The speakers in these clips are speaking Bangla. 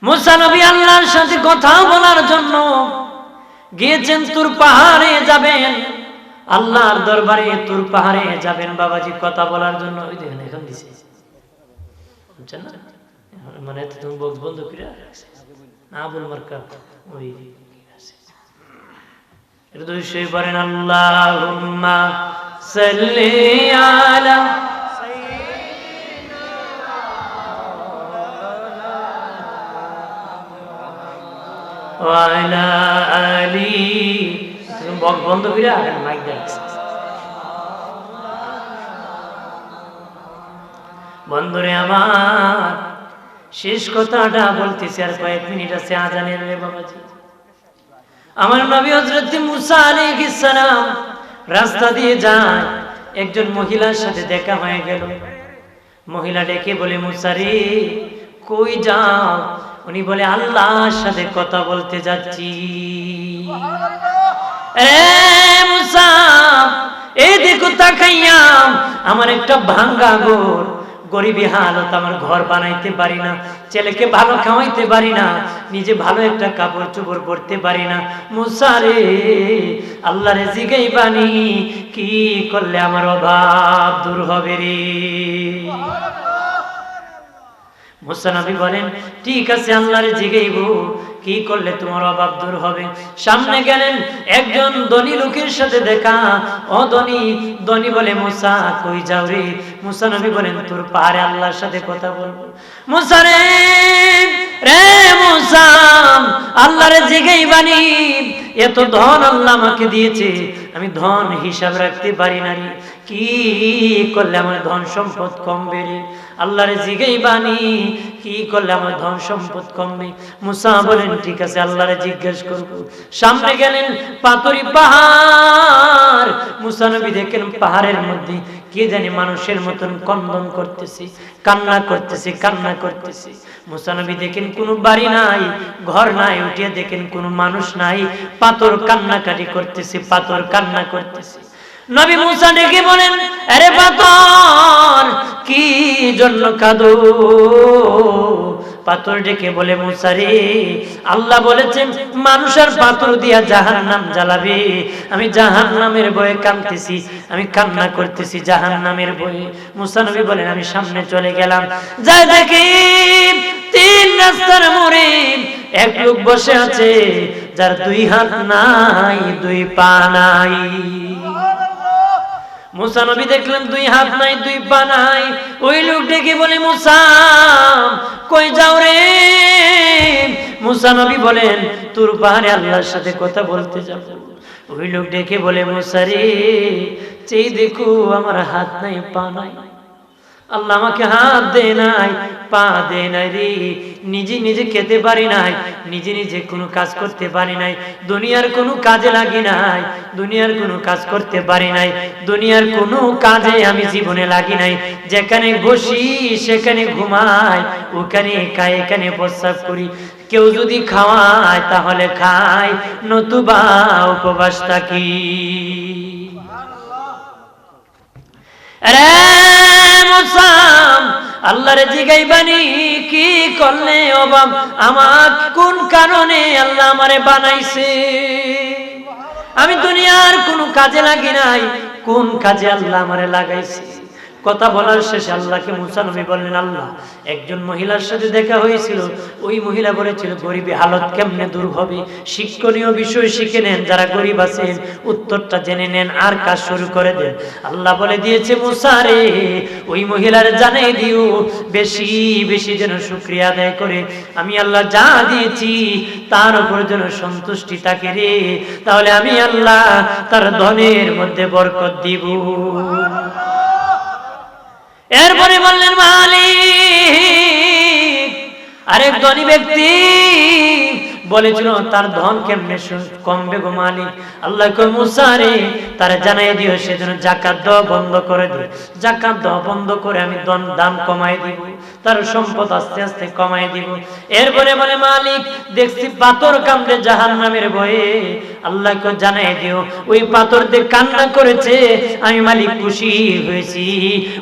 মুসা নবী আল্লাহর সাথে কথা বলার জন্য গিয়েছেন, তুর পাহাড়ে যাবেন, আল্লাহর দরবারে তুর পাহাড়ে যাবেন বাবাজি কথা বলার জন্য। ওই দেখেন এখন দিছে, বুঝছেন না? মানে তুমি বক্স বন্ধ করে না বল মার্কা ওই এটা তো সেই পড়েন আল্লাহুম্মা সাল্লি আলা ওয়া আলা আলি। তুমি বক্স বন্ধ করে আগে মাইক দেখছ। বন্ধুরে আমার শেষ কথাটা বলতেছি, আর কয়েক মিনিট আছে আজানের রে বাবাজি। আমার নবী হযরত মুসা আলাইহিস সালাম রাস্তা দিয়ে যায়, একজন মহিলার সাথে দেখা হয়ে গেল। মহিলা ডেকে বলে, মুসা রে কই যাও? উনি বলে, আল্লাহর সাথে কথা বলতে যাচ্ছি। এ মুসা এই দেখো তাকাইয়া, আমার একটা ভাঙ্গা ঘর, গরিবী হালত, আমার ঘর বানাইতে পারি না, ছেলেকে ভালো খাওয়াইতে পারি না, নিজে ভালো একটা কাপড় চোপড় পরতে পারি না। মুসা রে আল্লাহরে জিগাইবানি কি করলে আমার অভাব দূর হবে রে? মুসা নবী বলেন, ঠিক আছে আল্লাহরে জিগাইব কি করলে তোমার অভাব দূর হবে। সামনে গেলেন, একজন ধনী লোকের সাথে দেখা। ও ধনী বলে, মুসা কই যাও রে? মুসা নবী বলেন, তোর পাহাড়ে আল্লাহর সাথে কথা বলবো। মুসা রে মুসা আল্লাহরে জিগাইবানি, এত ধন আল্লাহ আমাকে দিয়েছে, আমি ধন হিসাব রাখতে পারি না রে, কি করলে আমার ধন সম্পদ কমবে রে? আল্লাহরে জিগাইবানি কি করলে আমার ধন সম্পদ কমবে। মুসা বলেন, ঠিক আছে আল্লাহরে জিজ্ঞেস করবো। সামনে গেলেন, পাথরি পাহাড়। মুসা নবী দেখেন পাহাড়ের মধ্যে কে জানি মানুষের মতন কন্দন করতেছে, কান্না করতেছে। মুসা নবী দেখেন কোনো বাড়ি নাই, ঘর নাই, উঠিয়ে দেখেন কোনো মানুষ নাই, পাথর কান্নাকাটি করতেছে, পাথর কান্না করতেছে। নবী মুসা ডেকে বলেন, আরে পাথর কি জন্য কাঁদো? পাথর ডেকে বলে, মুসা রে আল্লাহ বলেছেন মানুষ আর পাথর দিয়া জাহান্নাম জ্বালাবে, আমি জাহান্নামের ভয়ে কাঁদতেছি, আমি কান্না করতেছি জাহান্নামের ভয়ে। মুসা নবী বলেন, আমি সামনে চলে গেলাম, যাই দেখি তিন রাস্তার মোড়ে এক লোক বসে আছে, যার দুই হাত নাই, দুই পা নাই। মুসা নবী দেখলেন দুই হাত নাই, দুই পা নাই। ওই লোক ডেকে বলে, মুসা কই যাও রে? মুসা নবী বলেন, তোর পাহাড়ে আল্লাহর সাথে কথা বলতে যাব। ওই লোক ডেকে বলে, মুসা রে চেয়ে দেখো আমার হাত নাই, পা নাই, আল্লাহ আমাকে হাত দে নাই, পা দে নাই রে, নিজে খেতে পারি নাই, নিজে কোনো কাজ করতে পারি নাই, দুনিয়ার কোনো কাজে লাগি নাই, দুনিয়ার কোনো কাজ করতে পারি নাই, দুনিয়ার কোনো কাজে আমি জীবনে লাগি নাই। যেখানে বসি সেখানে ঘুমাই, ওখানে খাই, এখানে প্রস্রাব করি। কেউ যদি খাওয়ায় তাহলে খাই, নতুবা উপবাস থাকি। আল্লাহরে জিগাইবানি কি করলে অভাব আমার, কোন কারণে আল্লাহ আমারে বানাইছে? আমি দুনিয়ার কোনো কাজে লাগি নাই, কোন কাজে আল্লাহ আমারে লাগাইছে? কথা বলার শেষে আল্লাহকে মুসা নবী বললেন, আল্লাহ একজন মহিলার সাথে দেখা হয়েছিল, ওই মহিলা বলেছিল গরিবী হালত কেমনে দূর হবে। শিক্ষণীয় বিষয় শিখে নেন, যারা গরিব আছেন উত্তরটা জেনে নেন আর কাজ শুরু করে দেন। আল্লাহ বলে দিয়েছে, মুসা রে ওই মহিলার জানাই দিও বেশি বেশি যেন শুকরিয়া আদায় করে, আমি আল্লাহ যা দিয়েছি তার উপর যেন সন্তুষ্টি থাকে রে, তাহলে আমি আল্লাহ তার ধনের মধ্যে বরকত দিব। এরপরে বললেন, মালিক আরেক ধনী ব্যক্তি বলেছিল তার ধন কেমনে কমবে গো মালিক? আল্লাহ কয়, মুসা রে তার জানাই দিও সে যেন জাকাত দেওয়া বন্ধ করে দিও, জাকাত দেওয়া বন্ধ করে আমি দাম কমাই দিব, তার সম্পদ আস্তে আস্তে কমাই দিব। এরপরে বলে, মালিক দেখছি পাথর কামড়ে জাহান্নামের ভয়ে, আল্লাহ কয় জানাই দিও ওই পাথর দিয়ে কান্না করেছে, আমি মালিক খুশি হয়েছি,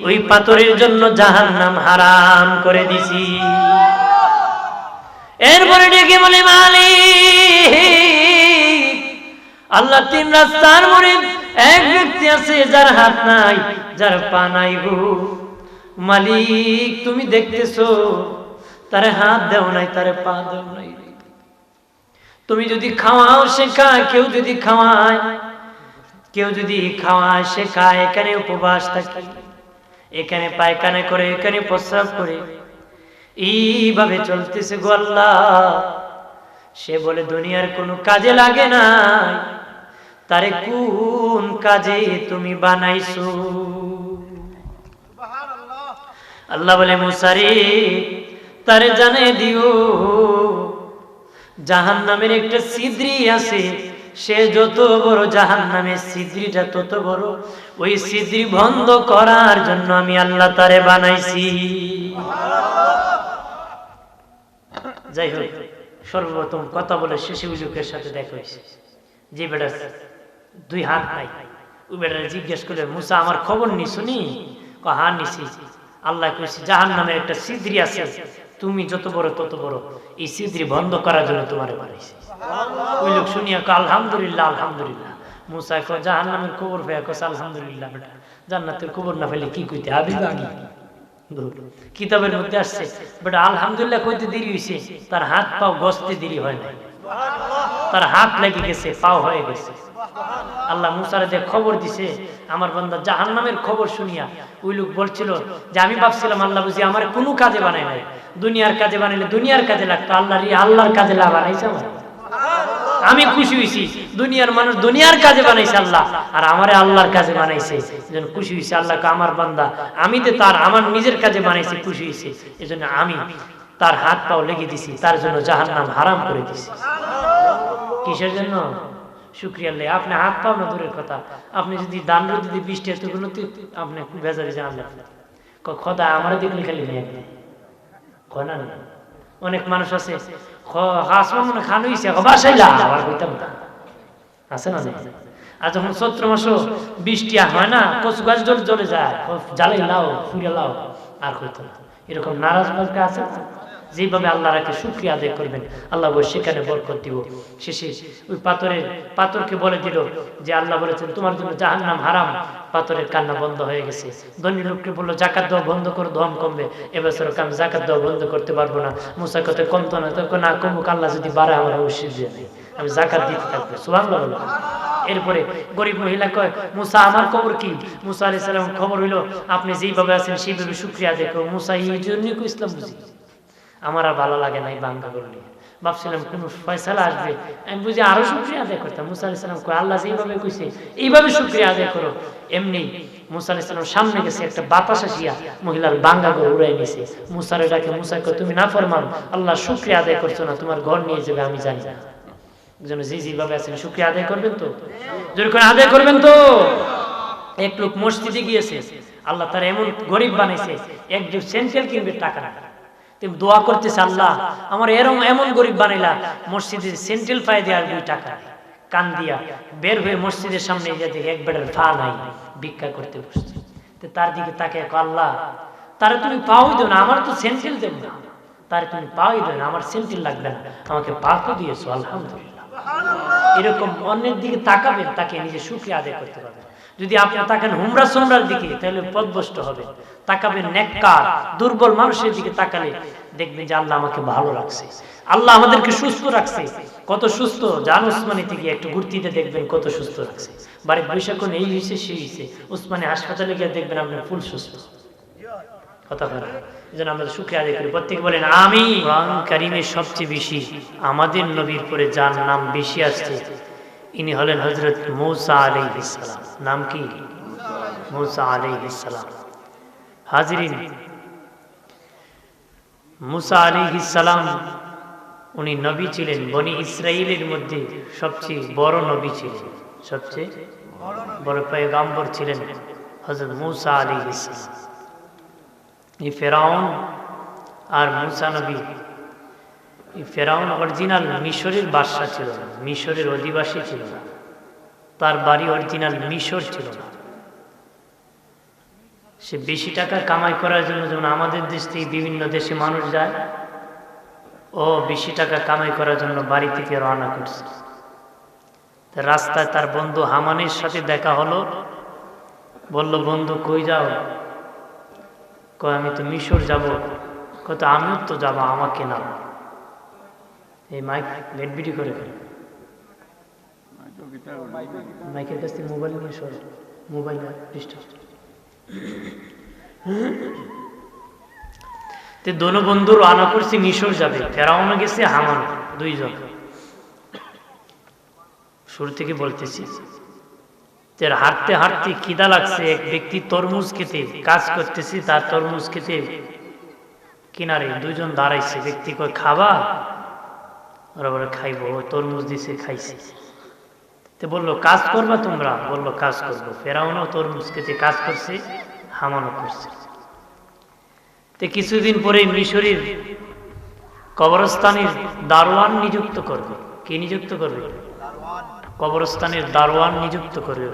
ওই পাথরের জন্য জাহান্নাম হারাম করে দিছি। এরপরে ডেকে বলে মালিক, আল্লাহ তিন রাস্তার মোড়ে এক ব্যক্তি আছে যার হাত নাই, যার পা নাই গো মালিক, তুমি দেখতেছো তারে হাত দেও নাই, তারে পা দেও নাই, তুমি যদি খাওয়াও সে খায়, কেউ যদি খাওয়ায় সে খায়, এখানে উপবাস থাকে, এখানে পায়খানা করে, এখানে প্রস্রাব করে, এইভাবে চলতেছে গো আল্লাহ। সে বলে দুনিয়ার কোনো কাজে লাগে না, তারে কোন কাজে তুমি বানাইছো? আল্লাহ বলে মুসা রে, তারে জানিয়ে দিও জাহান্নামের একটা ছিদ্রি আছে, সে যত বড় জাহান্নামের ছিদ্রিটা তত বড়, ওই ছিদ্রি বন্ধ করার জন্য আমি আল্লাহ তারে বানাইছি। যাই হোক, সর্বপ্রথম কথা বলে শেষে ওই লোকের সাথে দেখা হয়েছে, যে বেটা দুই হাত নাই, ওই বেটা জিজ্ঞেস করে মুসা আমার খবর নিশুনি? হ্যাঁ নিছি। আল্লাহ কইছে জাহান্নামের একটা ছিদ্রি আছে, তুমি যত বড় তত বড়, এই ছিদ্রি বন্ধ করার জন্য তোমারে বানাইছি। ওই লোক শুনিয়া কয় আলহামদুলিল্লাহ আলহামদুলিল্লাহ। মুসা কয় জাহান্নামের খবর পেয়ে কয় আলহামদুলিল্লাহ, বেটা জান্নাতের খবর না পেলে কি কইতে আবি বাগি। কিতাবের মধ্যে আসছে বেটা আলহামদুলিল্লাহ কইতে দেরি হইছে, তার হাত পাও গসতে দেরি হয় না, তার হাত লেগে গেছে, পাও হয়ে গেছে। আল্লাহ মুসারে যে খবর দিছে, আমার বান্দা জাহান্নামের খবর শুনিয়া ওই লোক বলছিল যে আমি ভাবছিলাম আল্লাহ বুঝি আমার কোনো কাজে বানায় নাই, দুনিয়ার কাজে বানাইলে দুনিয়ার কাজে লাগতো, আল্লাহর কাজে বানাইছে আমার। আমি খুশি হয়েছি, দুনিয়ার মানুষ দুনিয়ার কাজে বানাইছে আল্লাহ, আর আমারে আল্লাহর কাজে বানাইছে, এজন্য খুশি হয়েছে। আল্লাহকে আমার বান্দা আমি তো তার আমার নিজের কাজে বানাইছি, খুশি হয়েছে, এজন্য আমি তার হাত পাও লেগে দিছি, তার জন্য জাহান্নাম হারাম করে দিছি। কিসের জন্য? শুকরিয়া আল্লাহ। আপনি হাত পাও না দূরের কথা, আপনি যদি দান যদি 20 টাকা এতগুলো আপনি বেজারি জানলেন খোদা আমার দেখলে খালি মেয়ে কয় না। অনেক মানুষ আছে খান হইছে বাসাইলা আবার কইতাম না, আছে না? আর যখন চৈত্র মাস 20 টাকা হয় না, কচু গাছ জ্বলে যায়, জ্বালাই লাও ফুরে লাও আর কইতাম না। এরকম নারাজ বাজকা আছে, যেভাবে আল্লাহ রাখে শুকরিয়া আদায় করবেন, আল্লাহ সেখানে বরকত দিব। শেষে ওই পাথরকে বলে দিল যে আল্লাহ বলেছেন তোমার জন্য জাহান্নাম হারাম। পাথরের কান্না বন্ধ হয়ে গেছে। ধনী লোককে বললো জাকাত দেওয়া বন্ধ করো, ধম কমবে। এবছর আমি জাকাত দেওয়া বন্ধ করতে পারবো না। মুসা কথা কমতো না, তো না কমুক, আল্লাহ যদি বাড়ে আমার অবশ্যই দিয়ে নেই, আমি জাকাত দিতে থাকবো। সুবহানাল্লাহ। এরপরে গরিব মহিলা কয় মুসা আমার খবর কি? মুসা আলাইহিস সালাম খবর হইলো আপনি যেইভাবে আছেন সেইভাবে শুকরিয়া আদায় করো। মুসা এই জন্যই ইসলাম বুঝি, আমার আর ভালো লাগে না এই বাঙ্গা করলে, ভাবছিলাম কোন ফয়সালা আসবে, আমি বুঝি আরো শুকরিয়া আদায় করতাম। মুসা আলাইহিস সালাম কয় আল্লাহ যেইভাবে কইছে এইভাবে শুকরিয়া আদায় করো। এমনি মুসা আলাইহিস সালাম সামনে গেছে, একটা বাতাস আসিয়া মহিলার বাঙ্গা ঘর উড়াই নিছে। মুসারে ডাকে, মুসা কয় তুমি নাফরমান, আল্লাহ শুকরিয়া আদায় করছো না, তোমার ঘর নিয়ে যাবে আমি জানি না। যেন যেভাবে আছেন শুকরিয়া আদায় করবেন তো, জোরে করে আদায় করবেন তো। এক লোক মসজিদে গিয়েছে, আল্লাহ তার এমন গরিব বানাইছে, একজন সেন্ট্রাল কিনবে টাকা না, তুমি দোয়া করতেছে আল্লাহ আমার এমন গরিব বানাইলা, মসজিদের সেন্ট্রাল পায়ে দেওয়ার 2 টাকা কান দিয়া বের হয়ে মসজিদের সামনে দেখে এক বেটার ফা নাই, ভিক্ষা করতে বসছে। তার দিকে তাকে আল্লাহ তারে তুমি পাও দিও না, আমার তো সেন্ট্রাল দেব না, তারে তুমি পাওই দিও না, আমার সেন্ট্রাল লাগবে না, আমাকে পা তো দিয়েছো আলহামদুলিল্লাহ। এরকম অন্যের দিকে তাকাবেন, তাকে নিজে শুকরিয়া আদায় করতে পারবেন। যদি আপনি তাকান হুমরা সোমরার দিকে তাহলে পথভ্রষ্ট হবে। তাকাবেন নেককার দুর্বল মানুষের দিকে, তাকালে দেখবেন যে আল্লাহ আমাকে ভালো রাখছে, আল্লাহ আমাদেরকে সুস্থ রাখছে। কত সুস্থ জান, উসমানী থেকে একটু ঘুরতিতে দেখবেন কত সুস্থ রাখছে। বাড়ির বৈশাখ এই হয়েছে সেই হয়েছে, উসমানী হাসপাতালে গিয়ে দেখবেন আপনার ফুল সুস্থ। কথা বলেন, এই জন্য আমরা শুকরিয়া আদায় করি। প্রত্যেকে বলেন আমিন। কোরআন কারীমে সবচেয়ে বেশি আমাদের নবীর পরে যার নাম বেশি আসছে ইনি হলেন হযরত মূসা আলাইহিস সালাম। নাম কি? মূসা আলাইহিস সালাম। হাজিরিন, মূসা আলাইহিস সালাম উনি নবী ছিলেন, বনি ইসরাইলের মধ্যে সবচেয়ে বড় নবী ছিলেন, সবচেয়ে বড় পয়গম্বর ছিলেন হযরত মূসা আলাইহিস সালাম। এই ফেরাউন আর মূসা নবী, এই ফেরাউন অরিজিনাল মিশরের বাদশা ছিল না, মিশরের অধিবাসী ছিল না, তার বাড়ি অরিজিনাল মিশর ছিল না। সে বেশি টাকা কামাই করার জন্য যেমন আমাদের দেশ থেকে বিভিন্ন দেশে মানুষ যায়, ও বেশি টাকা কামাই করার জন্য বাড়ি থেকে রওনা করছে। রাস্তায় তার বন্ধু হামানের সাথে দেখা হলো। বলল, বন্ধু কই যাও? কয় আমি তো মিশর যাব। কত আমিও তো যাবো, আমাকে নাও। এই মাইক লেটবিটি করে ফেলে, মাইকের কাছ থেকে মোবাইল নিয়ে সর, মোবাইল ডিস্টার্ব। দোনো বন্ধু রওনা করছে মিশর যাবে। ফেরাউনও গেছে, হামান, দুইজন। শুরু থেকে বলতেছি, হাঁটতে হাঁটতে খিদা লাগছে। এক ব্যক্তি তরমুজ খেতে কাজ করতেছে, তার তরমুজ খেতে কিনারে দুইজন দাঁড়াইছে। ব্যক্তি কয়, খাবা? ওরা বলে, খাইবো। তরমুজ দিছে, খাইছে। তো বললো, কাজ করবা তোমরা? বললো, কাজ করবো। ফেরাউনও তরমুজ খেতে কাজ করছে, হামানও করছে। তো কিছুদিন পরে মিশরের কবরস্থানের দারোয়ান নিযুক্ত করবে। কি নিযুক্ত করবে? কবরস্থানের দারোয়ান নিযুক্ত করবে।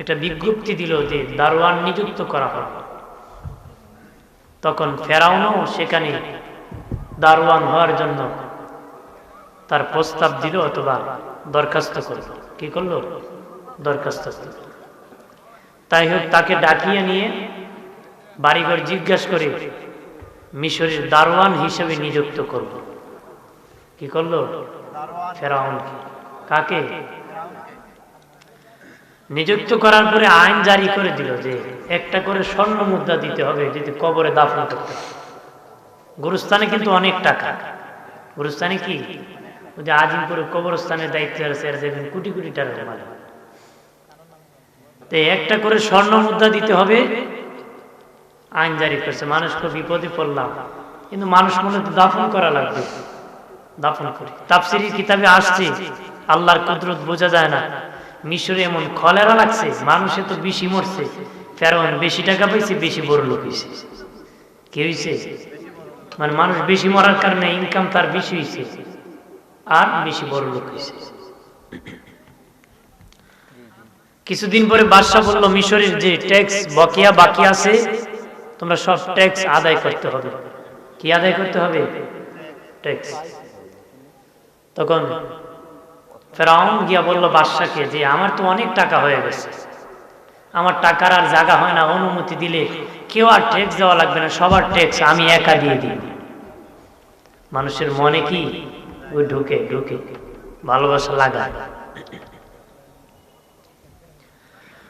একটা বিজ্ঞপ্তি দিল যে দারোয়ান নিযুক্ত করা হবে। তখন ফেরাউনও সেখানে দারোয়ান হওয়ার জন্য তার প্রস্তাব দিল, অথবা দরখাস্ত করল। কি করলো? দরখাস্ত। তাই হোক, তাকে ডাকিয়ে নিয়ে বাড়িঘর জিজ্ঞাসা করে মিশরের দারোয়ান হিসেবে নিযুক্ত করব। কি করলো? ফেরাউনকে। কাকে? নিযুক্ত করার পরে আইন জারি করে দিল যে একটা করে স্বর্ণ মুদ্রা দিতে হবে যদি কবরে দাফন করতে। গুরুস্থানে কিন্তু অনেক টাকা। গুরুস্থানে কি, ওই যে আজিমপুরে কবরস্থানের দায়িত্ব আছে, দেখবেন কোটি কোটি টাকা মালিক। তো একটা করে স্বর্ণ মুদ্রা দিতে হবে, আইন জারি করছে। মানুষকে বিপদে পড়লাম, কিন্তু মানুষ মনে তো দাফন করা লাগবে, দাফন করি। তাফসীরের কিতাবে আসছে, আল্লাহর কুদরত বোঝা যায় না। মিশরে এমন কলেরা লাগছে, মানুষে তো বেশি মরছে। ফেরাউন বেশি টাকা পাইছে, বেশি বড় লোক হয়েছে। কি হয়েছে? মানে মানুষ বেশি মরার কারণে ইনকাম তার বেশি হয়েছে, আর বেশি বড় লোক হয়েছে। কিছুদিন পরে বাদশা বলল, মিশরের যে ট্যাক্স বকেয়া বাকি আছে, তোমরা সব ট্যাক্স আদায় করতে হবে। কি আদায় করতে হবে? ট্যাক্স। তখন ফেরাউন গিয়া বলল বাদশাকে যে আমার তো অনেক টাকা হয়ে গেছে, আমার টাকার আর জায়গা হয় না, অনুমতি দিলে কেউ আর ট্যাক্স দেওয়া লাগবে না, সবার ট্যাক্স আমি একা দিয়ে দিই। মানুষের মনে কি ওই ঢুকে ঢুকে ভালোবাসা লাগা।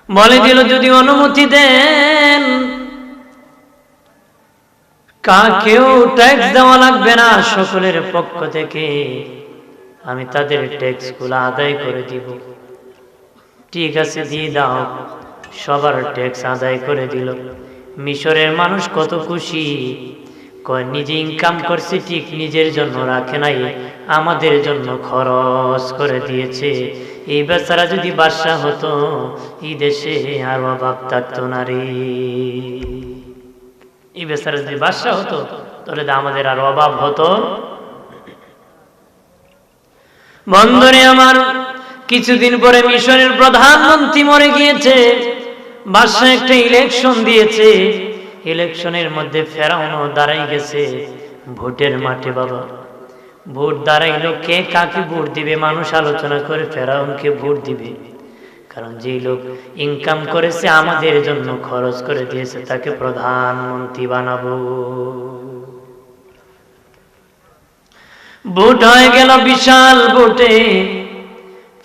বলে দিল, যদি অনুমতি দেন কাকেও ট্যাক্স দেওয়া লাগবে না, সকলের পক্ষ থেকে আমি তাদের ট্যাক্স গুলো আদায় করে দিব। ঠিক আছে, দিয়ে দাও। সবার ট্যাক্স আদায় করে দিল। মিশরের মানুষ কত খুশি, কয় নিজে ইনকাম করছে ঠিক, নিজের জন্য রাখে নাই, আমাদের জন্য খরচ করে দিয়েছে। এই বেচারা যদি বাদশা হতো, এই দেশে আর অভাব থাকতো না রে। এই বেচারা যদি বাদশা হতো, তাহলে আমাদের আর অভাব হতো। বন্ধুরে আমার, কিছুদিন পরে মিশরের প্রধানমন্ত্রী মরে গিয়েছে। বাদশা একটা ইলেকশন দিয়েছে, ইলেকশনের মধ্যে ফেরাউনও দাঁড়াই গেছে ভোটের মাঠে। বাবা, ভোট দাঁড়াইলো, কে কাকে ভোট দিবে মানুষ আলোচনা করে ফেরাউনকে ভোট দিবে। কারণ যে লোক ইনকাম করেছে আমাদের জন্য খরচ করে দিয়েছে, তাকে প্রধানমন্ত্রী বানাবো। ভোট হয়ে গেল, বিশাল ভোটে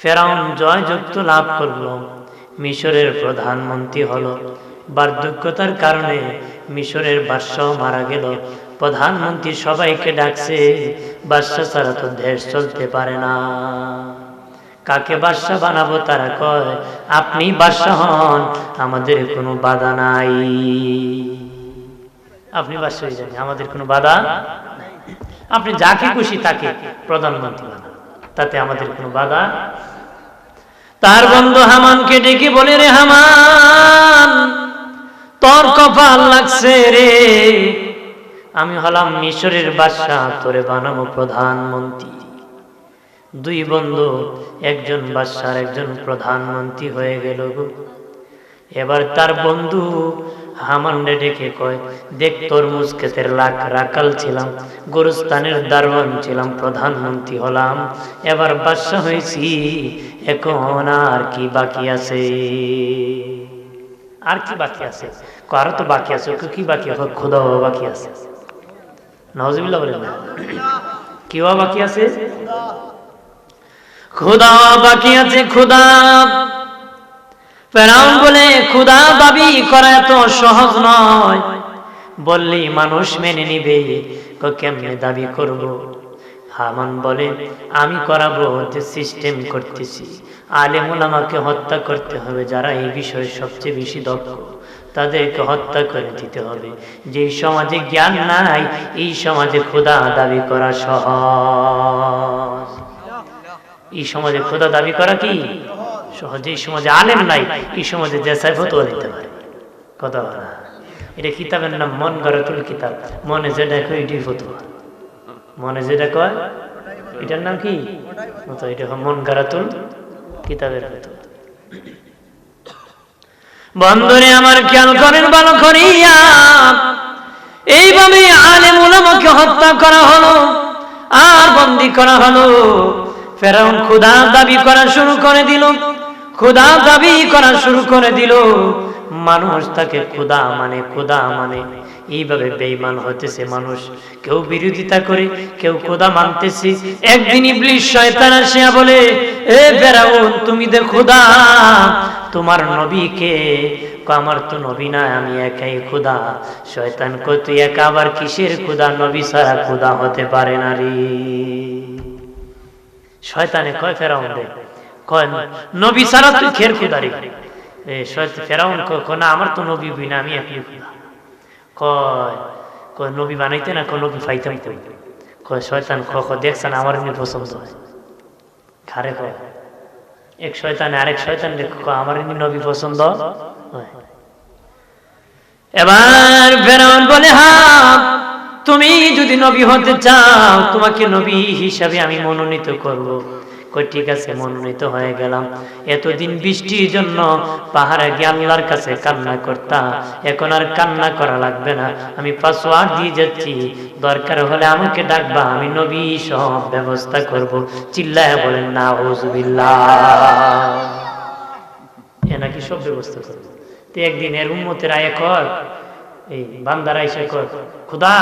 ফেরাউন জয়যুক্ত লাভ করলো, মিশরের প্রধানমন্ত্রী হলো। বার্ধক্যতার কারণে মিশরের বাদশাহ মারা গেল। প্রধানমন্ত্রী সবাইকে ডাকছে, বাদশা ছাড়া তো দেশ চলতে পারে না। কাকে বাদশা বানাবো? তারা কয় আপনি বাদশা হন, আমাদের কোনো বাধা নাই। আপনি বাদশা হয়ে যান, আমাদের কোনো বাধা। আপনি যাকে খুশি তাকে প্রধানমন্ত্রী বানান, তাতে আমাদের কোনো বাধা। তার বন্ধু হামানকে ডেকে বলে, রে হামান, তোর কপাল লাগছে রে, আমি হলাম মিশরের বাদশা, তোরে বানাবো প্রধানমন্ত্রী। দুই বন্ধু, একজন বাদশার একজন প্রধানমন্ত্রী হয়ে গেল। এবার তার বন্ধু হামানরে ডেকে কয়, দেখ তরমুজ ক্ষেতের রাখাল ছিলাম, গোরস্থানের দারোয়ান ছিলাম, প্রধানমন্ত্রী হলাম, এবার বাদশা হয়েছি, এখন আর কি বাকি আছে? আর কি বাকি আছে? আরো তো বাকি আছে। কি বাকি আছে? খোদা বাকি আছে। নাউজুবিল্লাহ বলেন না, কি বাকি আছে? খোদা বাকি আছে। খোদা ফেরাউন বলে, খোদা দাবি করা এত সহজ নয়, বললি মানুষ মেনে নিবে, কেমনে দাবি করব? হামান বলে, আমি করাবো, যে সিস্টেম করতেছি, আলেম ওলামাকে হত্যা করতে হবে, যারা এই বিষয়ে সবচেয়ে বেশি দক্ষ তাদেরকে হত্যা করে দিতে হবে। যে সমাজে জ্ঞান নাই, এই সমাজে খোদা দাবি করা সহজ। এই সমাজে খোদা দাবি করা কি সহজ? এই সমাজে আলেম নাই, এই সমাজে যে চাই ফতোয়া দিতে পারে। কথা বলা, এটা কিতাবের নাম মন গড়াতুল কিতাব। মনে যেটা কয় এটাই ফতোয়া, মনে যেটা কয় এটার নাম কি? এটা মন গড়াতুল কিতাবের ফতোয়া। বন্ধুরে আমার খেয়াল করেন ভালো করিয়া, এইভাবে আলেম উলামাকে হত্যা করা হলো আর বন্দী করা হলো। ফেরাউন খোদা দাবি করা শুরু করে দিল, খোদা দাবি করা শুরু করে দিল। মানুষ তাকে খোদা মানে, খোদা মানে। এইভাবে বেঈমান হতেছে মানুষ, কেউ বিরোধিতা করে, কেউ খোদা মানতেছে। একদিন ইবলিস শয়তান আসিয়া বলে, এ ফেরাউন, তুমি দে খোদা, তোমার নবীকে? আমার তো নবী না, আমি একাই খোদা। শয়তান কই, তুই একা আবার কিসের খোদা? নবী ছাড়া খোদা হতে পারে না রে। শয়তানে কয় ফেরাউন রে, কয় নবী ছাড়া তুই খের খোদা রে। ফেরাউন কয় না, আমার তো নবী বিনা, আমি একই খোদা। কয় নবী বানাইতে না, নবী পাইতাম কই? কয় শয়তান দেখছেন আমার এমনি পছন্দ হয় ঘরে। কয় এক শয়তানে আরেক শয়তান আমার এমনি নবী পছন্দ হয়। এবার ফেরাউন বলে, হ্যাঁ, তুমি যদি নবী হতে চাও, তোমাকে নবী হিসাবে আমি মনোনীত করব। কই ঠিক আছে, মনোনীত হয়ে গেলাম। এতদিন বৃষ্টির জন্য পাহাড়ে গিয়ে আল্লাহর কাছে কান্না করতাম, এখন আর কান্না করা লাগবে না, আমি পাসওয়ার্ড দিয়ে যাচ্ছি, দরকার হলে আমাকে ডাকবা, আমি নবী সব ব্যবস্থা করব। চিল্লায় বলেন নাউজুবিল্লাহ। এ নাকি সব ব্যবস্থা করবো। তো একদিন এর উম্মতের আয় কর, এই বান্দারা এসে কর, খোদা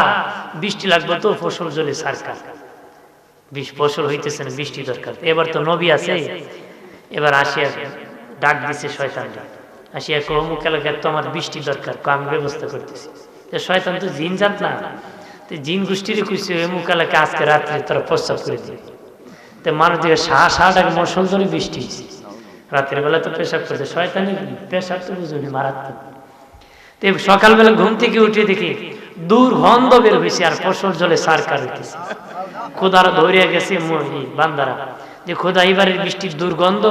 বৃষ্টি লাগবে তো, ফসল জলে সরকার, ফসল হইতেছে না, বৃষ্টি দরকার। এবার তো নবী আছে, এবার আসিয়া ডাক দিছে শয়তান, আসিয়া অমুক এলাকায় তো আমার বৃষ্টি দরকার, আমি ব্যবস্থা করতেছি। শয়তান তো জিন জাত না, তো জিন গোষ্ঠীর খুশি, অমুক এলাকায় আজকে রাত্রে তোরা প্রস্তাব করে দিবি। তো মানুষ দিকে সারাটাকে মশল ধরে বৃষ্টি, রাতের বেলা তো পেশাব করছে। শয়তানের পেশাব তো বুঝুনি মারাত্মক। সকালবেলা ঘুম থেকে উঠে দেখি দুর্গন্ধ বের হয়েছে আর ফসল জলে সারকার হইতেছে। খোদারা ধরিয়া গেছে বান্দারা যে খোদা এইবারের বৃষ্টির দুর্গন্ধ,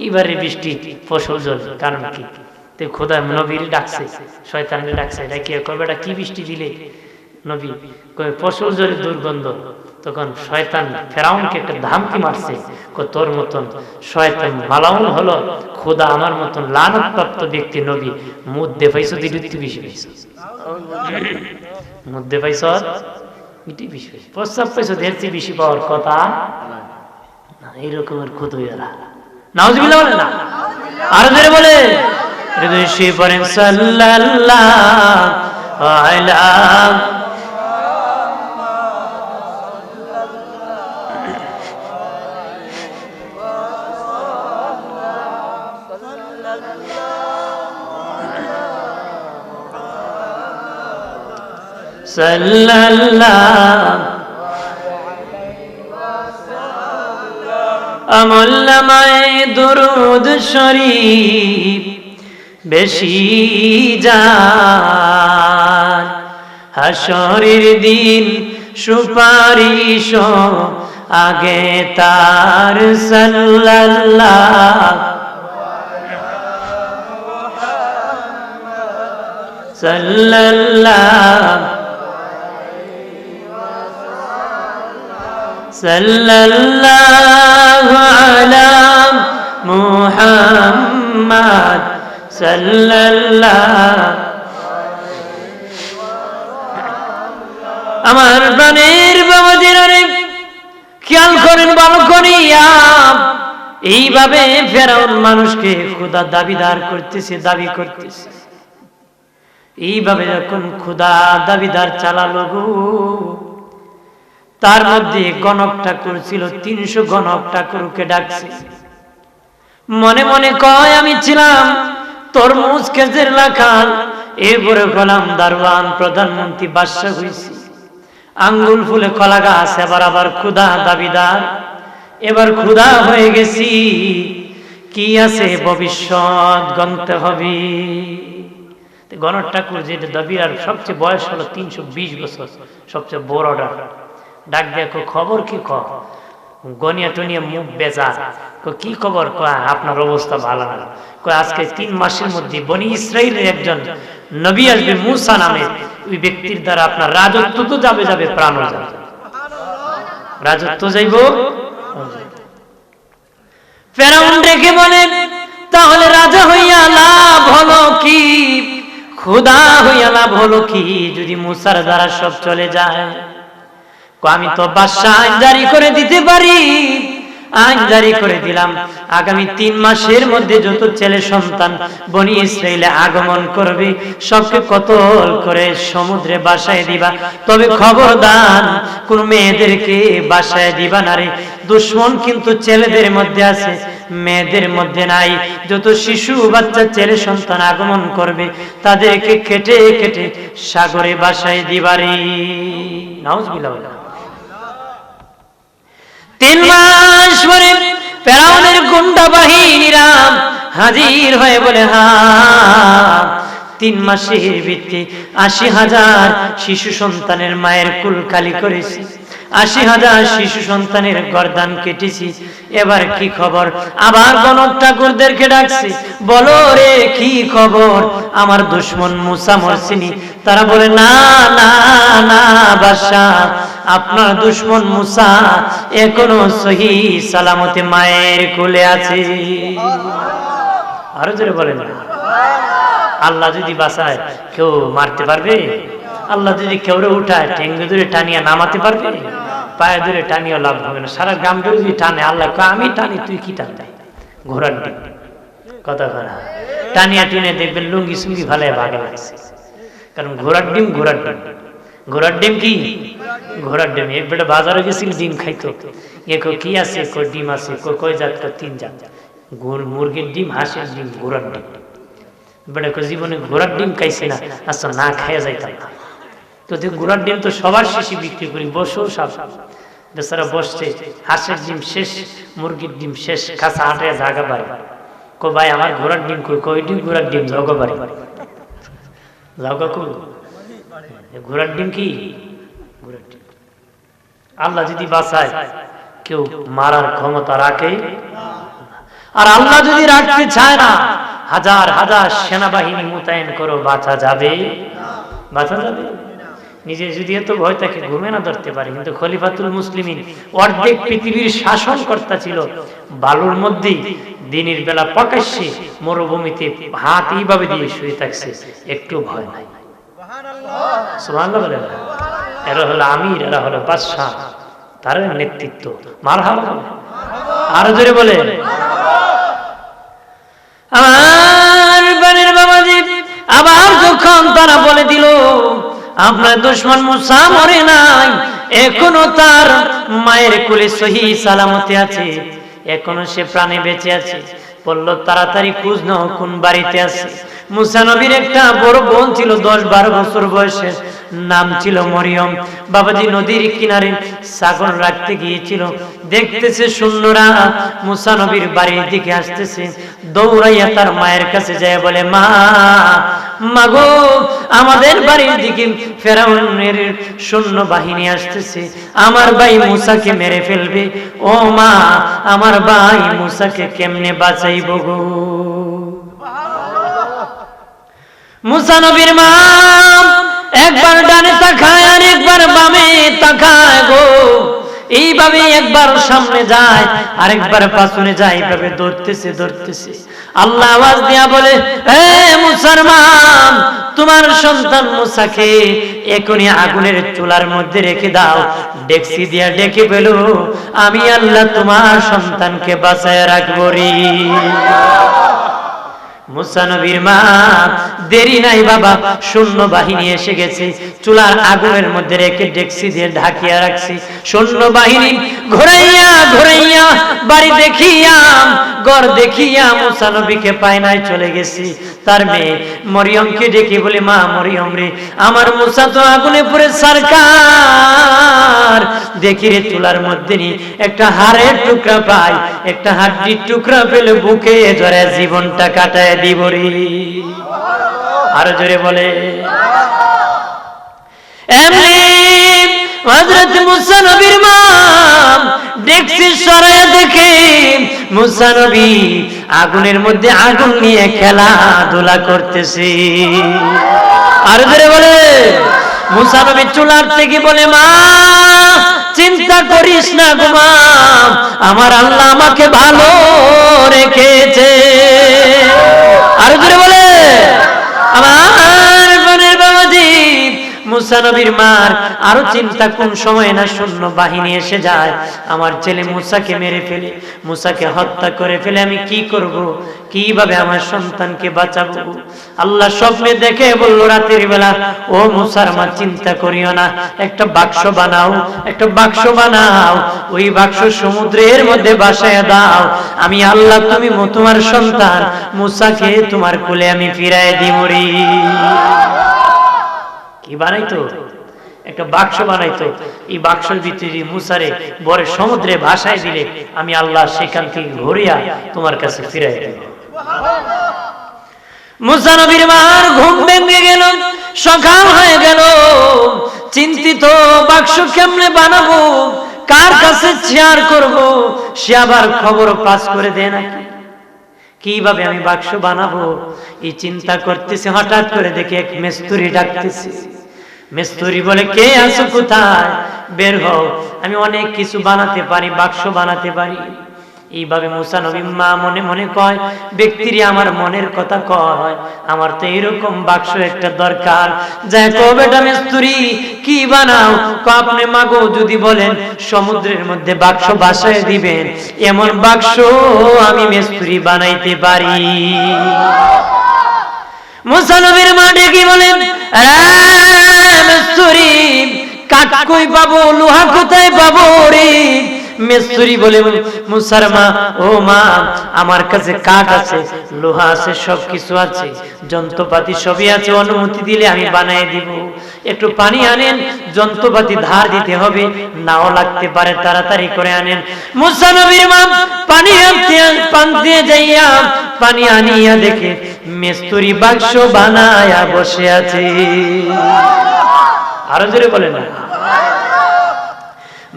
এইবারের বৃষ্টি ফসল জলে, কারণ কি? তো খোদা নবীর ডাকছে, শয়তানের ডাকছে, এটা কি কবে, এটা কি বৃষ্টি দিলে? নবী কয় ফসল জলে দুর্গন্ধ। তখন শয়তান ফেরাউনকে একটা ধামকি মারছে, তোর মতন শয়তান মালাউন হলো, খোদা আমার মতন লানতপ্রাপ্ত ব্যক্তি নবী মধ্যে পাইছো, দিতে বেশি পাইছো, মধ্যে পাইছ ইটি বেশি পাইছো, প্রস্তাব পাইছো দেখছি বেশি পাওয়ার কথা না। এইরকমের খুদইয়ারা নাউজুবিল্লাহ বলে না, আর ধরে বলে হৃদয় পড়েন সাল্লাল্লাহু আলাইহি আমল নামায়ে দুরূদ শরীফ বেশি যান, হাশরের দিন সুপারিশ আগে তার সাল্লাল্লাহু সাল্লাল্লাহু আলা মুহাম্মাদ সাল্লাল্লাহু। আমার প্রাণের বাবাজিরা রে, খেয়াল করেন ভালো করিয়া, এইভাবে ফেরাউন মানুষকে খোদা দাবিদার করতেছে, দাবি করতেছে। এইভাবে যখন খোদা দাবিদার চালালো গো, তার মধ্যে গণক ঠাকুর ছিল, 300 গণক ঠাকুরকে ডাকছে। মনে মনে কয় আমি ছিলাম তরমুজ খেজের লাখাল, এরপরে হলাম দারওয়ান, প্রধানমন্ত্রী, বাদশা হইছি। আঙ্গুল ফুলে কলা গাছ, এবার আবার খোদা দাবিদার, এবার খোদা হয়ে গেছি। কি আছে ভবিষ্যৎ গণতে হবে। গণক ঠাকুর যেটা দাবিদার, সবচেয়ে বয়স হলো 320 বছর, সবচেয়ে বড় ডাক দেখো খবর কি গনিয়া টনিয়া মুখ বেজা, কি খবর? আপনার অবস্থা ভালো না। আজকে 3 মাসের মধ্যে বনি ইসরাইলের একজন নবী আসবে, মূসা নামে। ওই ব্যক্তির দ্বারা আপনার রাজত্ব তো যাবে যাবে, প্রাণ যাবে, রাজত্ব যাইব। ফেরাউন ডেকে বলেন, তাহলে রাজা হইয়া লাভ হলো কি, খোদা হইয়া লাভ হলো কি, যদি মূসার দ্বারা সব চলে যায়? আমি তো বাদশা আইন জারি করে দিতে পারি। আইন জারি করে দিলাম, আগামী 3 মাসের মধ্যে যত ছেলে সন্তান বনি ইসরাইলে আগমন করবে, সবকে কতল করে সমুদ্রে বাসায় দিবা। তবে খবরদার কোন মেয়েদেরকে বাসায় দিবা না রে। দুশ্মন কিন্তু ছেলেদের মধ্যে আছে, মেয়েদের মধ্যে নাই। যত শিশু বাচ্চা ছেলে সন্তান আগমন করবে, তাদেরকে কেটে কেটে সাগরে বাসায় দিবারে। নাউজুবিল্লাহ। 3 মাস পরে ফেরাউনের গুন্ডা বাহিনীরা হাজির হয়ে বলে, হ্যাঁ 3 মাসের ভিত্তি 80,000 শিশু সন্তানের মায়ের কুল খালি করেছি, 80,000 শিশু সন্তানের গর্দান কেটেছি। এবার কি খবর? আবার গণক ঠাকুরদেরকে ডাকছি, বলো রে কি খবর? আমার দুশ্মন মূসা মরছিনি? তারা বলে, না না না বাদশা, আপনার দুশ্মন মূসা এখনো সহি সালামতে মায়ের কোলে আছে। আরো জোরে বলেন, আল্লাহ যদি বাঁচায় কেউ মারতে পারবে? আল্লাহ যদি কেউরে উঠায় ঠেঙ্গে ধরে টানিয়া নামাতে পারবে? পায়ে ধরে টানিয়া লাভ হবে না। সারা গ্রাম যদি টানে, আল্লাহ আমি টানি, তুই কি টানতে? ঘোড়ার ডিম কথা করা টানিয়া টেনে দেখবেন লুঙ্গি সুঙ্গি ভালো ভাগে লাগছে। কারণ ঘোড়ার ডিম, ঘোড়ার ডিম, ঘোড়ার ডিম কি? ঘোড়ার ডিম। এক বেটা বাজারে গেছিল, ডিম খাইতো। কি আছে? ডিম আছে। কয় জাত? 3 জাত। মুরগির ডিম, হাঁসের ডিম, ঘোড়ার ডিম। বেটা জীবনে ঘোড়ার ডিম খাইছে না, আচ্ছা না খাইয়া যাইতাম না। তো ঘোড়ার ডিম তো সবার শেষে বিক্রি করি, বসো সব বেচারা বসছে। হাঁসের ডিম শেষ, মুরগির ডিম শেষ, কাঁচা হাঁটায় জাগা বাড়ি। ভাই আমার ঘোড়ার ডিম কই? ডিম ঘোড়ার ডিম জাগা বাড়ি, জাগা কই? ঘোড়ার ডিম কি? ঘোড়ার ডিম। আল্লাহ যদি বাঁচায়, কেউ মারার ক্ষমতা রাখে? আর আল্লাহ যদি রাখতে চায় না, হাজার হাজার সেনাবাহিনী মোতায়েন করো, বাঁচা যাবে? বাঁচা যাবে? নিজে যদি এত ভয় থাকে, ঘুমে না ধরতে পারে। কিন্তু খলিফাতুল মুসলিমিন অর্ধেক পৃথিবীর শাসনকর্তা ছিল, বালুর মধ্যে দিনের বেলা প্রকাশ্যে মরুভূমিতে হাত এইভাবে দিয়ে শুয়ে থাকছে, একটু ভয় নাই। সুবহানাল্লাহ বলেন। এরা হলো আমির, এরা হলো বাদশা, তার নেতৃত্ব। মারহাবা। আরো জোরে বলে। আমার বানের বাবাজি, আবার যখন তারা বলে দিল আপনার দুশ্মন মূসা মরে নাই, এখনো তার মায়ের কোলে সহি সালামতে আছে, এখনো সে প্রাণে বেঁচে আছে, বলল তাড়াতাড়ি খোঁজ নাও কোন বাড়িতে আছে। মূসা নবীর একটা বড় বোন ছিল, 10-12 বছর বয়সের, নাম ছিল মরিয়ম। বাবাজি নদীর কিনারে ছাগল রাখতে গিয়েছিল, দেখতেছে সৈন্যরা মূসা নবীর বাড়ির দিকে আসতেছে, দৌড়াইয়া তার মায়ের কাছে যায় বলে, মা মাগো, আমাদের বাড়ির দিকে ফেরাউনের সৈন্য বাহিনী আসতেছে, আমার ভাই মূসাকে মেরে ফেলবে। ও মা, আমার ভাই মূসাকে কেমনে বাঁচাইব গো? মূসা নবীর মা একবার ডানে তাকায় আর একবার বামে তাকায় গো। এইভাবে একবার সামনে যায় আরেকবার পেছনে যায়, এইভাবে দৌড়তেছে দৌড়তেছে। আল্লাহ আওয়াজ দিয়া বলে, হে মুসলমান, তোমার সন্তান মুসাকে এখনই আগুনের চুলার মধ্যে রেখে দাও। ডেকসি দিয়া ডেকে ফেলো, আমি আল্লাহ তোমার সন্তানকে বাঁচায় রাখবো রে। মুসা নবীর মা, দেরি নাই বাবা, সৈন্য বাহিনী এসে গেছে, চুলার আগুনের মধ্যে রেখে ডেকসি দিয়ে ঢাকিয়া রাখছি। সৈন্য বাহিনী ঘুরাইয়া ঘুরাইয়া বাড়ি দেখিয়া ঘর দেখিয়া মুসা নবীকে পায় নাই, চলে গেছি। তার মেয়ে মরিয়মকে ডেকে বলে, মা মরিয়ম রে, আমার মুসা তো আগুনে পুড়ে সরকার, দেখি রে চুলার মধ্যে নি একটা হাড়ের টুকরা পাই, একটা হাড্ডির টুকরা পেলে বুকে ধরে জীবনটা কাটায় দিব রে। আরো জোরে বলে। এমনি হযরত মুসা নবীর মা ডেকসি সরায়া দেখে মুসা নবী আগুনের মধ্যে আগুন নিয়ে খেলাধুলা করতেছে। আরো জোরে বলে। মুসা নবী চুলার থেকে বলে, মা চিন্তা করিস না গো মা, আমার আল্লাহ আমাকে ভালো রেখেছে। আরো জোরে বলে। আমার বোনের বাবাজি, মুসা নবীর মার আরো চিন্তা, কোন সময় না সৈন্য বাহিনী এসে যায়, আমার ছেলে মুসাকে মেরে ফেলে, মুসাকে হত্যা করে ফেলে, আমি কি করব, কিভাবে আমার সন্তানকে বাঁচাবো। আল্লাহ স্বপ্নে দেখে বলল, রাতের বেলা ও মুসার মা চিন্তা করিও না, একটা বাক্স বানাও, একটা বাক্স বানাও, ওই বাক্স সমুদ্রের মধ্যে ভাসায় দাও, আমি আল্লাহ তুমি তোমার সন্তান মুসাকে তোমার কোলে আমি ফিরায় দিব রে। কি বানাইতো? একটা বাক্স বানাইতো, এই বাক্সের ভিতরে মুসারে বরে সমুদ্রে ভাসায় দিলে আমি আল্লাহ সেখান থেকে ঘুরিয়া তোমার কাছে ফিরাই দেব। মুসা নবীর মার ঘুম ভেঙে গেল, সকাল হয়ে গেল, চিন্তিত, বাক্স কেমনে বানাবো, কার কাছে শেয়ার করব, সে আবার খবর পাস করে দেয় নাকি, কিভাবে আমি বাক্স বানাবো, এই চিন্তা করতেছে। হঠাৎ করে দেখে এক মিস্ত্রি ডাকতেছে। মিস্ত্রি বলে, কে আছো, কোথায়, বের হও, আমি অনেক কিছু বানাতে পারি, বাক্স বানাতে পারি। এইভাবে মুসা নবী মা মনে মনে কয়, ব্যক্তির আমার মনের কথা কয়, আমার তো এরকম বাক্স একটা দরকার। যাই কো বেটা মিস্ত্রি, কি বানাও, আপনি মাগো যদি বলেন সমুদ্রের মধ্যে বাক্স ভাসায় দিবেন, এমন বাক্স আমি মিস্ত্রি বানাইতে পারি। মুসা নবীর মা ডেকে বলেন, মিস্ত্রি, কাঠ কই পাবো, লোহা কোথায় পাবো রে? মিস্ত্রি বলে, মুসার মা, ও মা, আমার কাছে কাঠ আছে, লোহা আছে, সবকিছু আছে, যন্ত্রপাতি সবই আছে, অনুমতি দিলে আমি বানিয়ে দিব। একটু পানি আনেন, যন্ত্রপাতি ধার দিতে হবে, নাও লাগতে পারে, তাড়াতাড়ি করে আনেন। মুসা নবীর মা পানি আনতে যাইয়া পানি আনিয়া দেখে মিস্ত্রি বাক্স বানায়া বসে আছে। আরো জোরে বলে না।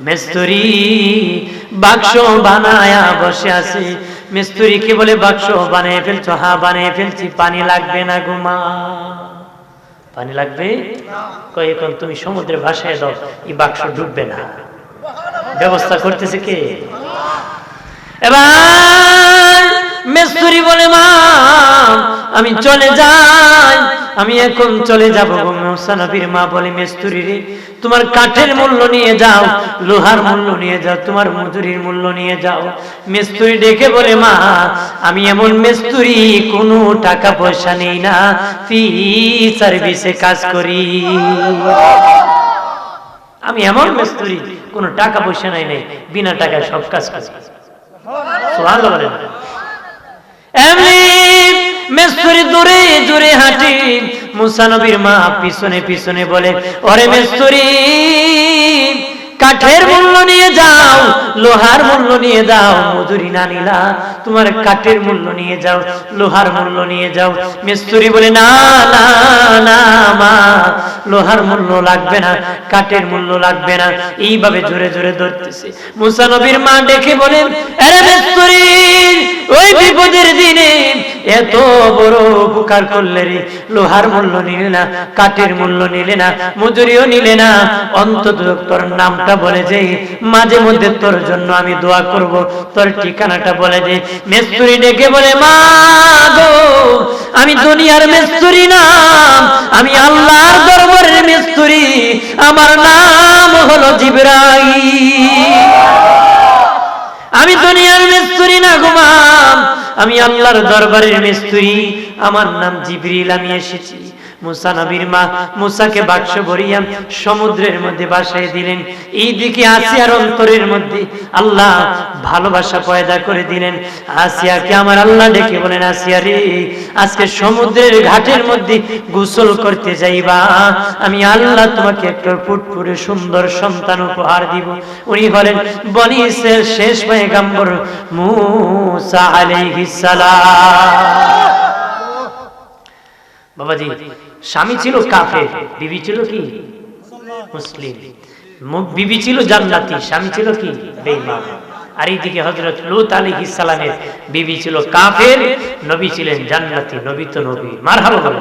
মিস্ত্রি বাক্স বানায়া বসে আছে। মিস্ত্রিকে বলে, বাক্স বানিয়ে ফেলছো? হ্যাঁ বানিয়ে ফেলছি। পানি লাগবে না গো মা? পানি লাগবে? কই, এখন তুমি সমুদ্রে ভাসায় দাও, এই বাক্স ডুববে না। ব্যবস্থা করতেছে কে? এবার মিস্ত্রি বলে, মা আমি চলে যাই, আমি এখন চলে যাব। মুসা নবীর মা বলে, মিস্ত্রি রে, তোমার কাঠের মূল্য নিয়ে যাও, লোহার মূল্য নিয়ে যাও, তোমার মজুরির মূল্য নিয়ে যাও। মিস্ত্রি ডেকে বলে, মা আমি এমন মিস্ত্রি, কোনো টাকা পয়সা নেই না, ফ্রি সার্ভিসে কাজ করি। আমি এমন মিস্ত্রি, কোনো টাকা পয়সা নাই, বিনা টাকায় সব কাজ করি। সুবহানাল্লাহ বলেন। এমনি মিস্ত্রি দূরে দূরে হাঁটে, মুসা নবীর মা পিছনে পিছনে বলে, ওরে মিস্ত্রি, কাঠের মূল্য নিয়ে যাও, লোহার মূল্য নিয়ে যাও, মজুরি না নিলা, তোমার কাঠের মূল্য নিয়ে যাও, লোহার মূল্য নিয়ে যাও। মিস্ত্রি বলে না না না মা, লোহার মূল্য লাগবে না, কাঠের মূল্য লাগবে না। এইভাবে জোরে জোরে ধরতেছে। মুসা নবীর মা ডেকে বলেন, আরে মিস্ত্রি, ওই বিপদের দিনে এত বড় উপকার করলে রে, লোহার মূল্য নিলে না, কাঠের মূল্য নিলে না, মজুরিও নিলে না, অন্তত তোর নামটা বলে যে মাঝে মধ্যে তোর জন্য আমি দোয়া করব, তোর ঠিকানাটা বলে দে। মিস্ত্রি ডেকে বলে, মা গো, আমি দুনিয়ার মিস্ত্রি না, আমি আল্লাহর দরবারের মিস্ত্রি, আমার নাম হলো জিবরাইল। আমি দুনিয়ার মিস্ত্রি না গো মা, আমি আল্লাহর দরবারের মিস্ত্রি, আমার নাম জিবরিল, আমি এসেছি। মুসা নবীর মা মুসাকে বাক্স ভরিয়া সমুদ্রের মধ্যে ভাসায় দিলেন। এইদিকে আসিয়ার অন্তরের মধ্যে আল্লাহ ভালোবাসা পয়দা করে দিলেন। আসিয়াকে আমার আল্লাহ ডেকে বলেন, আসিয়া রে, আজকে সমুদ্রের ঘাটের মধ্যে গোসল করতে যাইবা, আমি আল্লাহ তোমাকে একটা ফুটফুটে সুন্দর সন্তান উপহার দিব। উনি হলেন বনি ইসরাইল শেষ পয়গম্বর মুসা আলাইহিস সালাম। বাবাজি, স্বামী ছিল কাফের, বিবি ছিল কি মুসলিম, বিবি ছিল জান্নাতি, স্বামী ছিল কি বেঈমান। আর এইদিকে হযরত লূত আলাইহিস সালামের বিবি ছিল কাফের, নবী ছিলেন জান্নাতি। নবী তো নবী, মারহাবা বলে,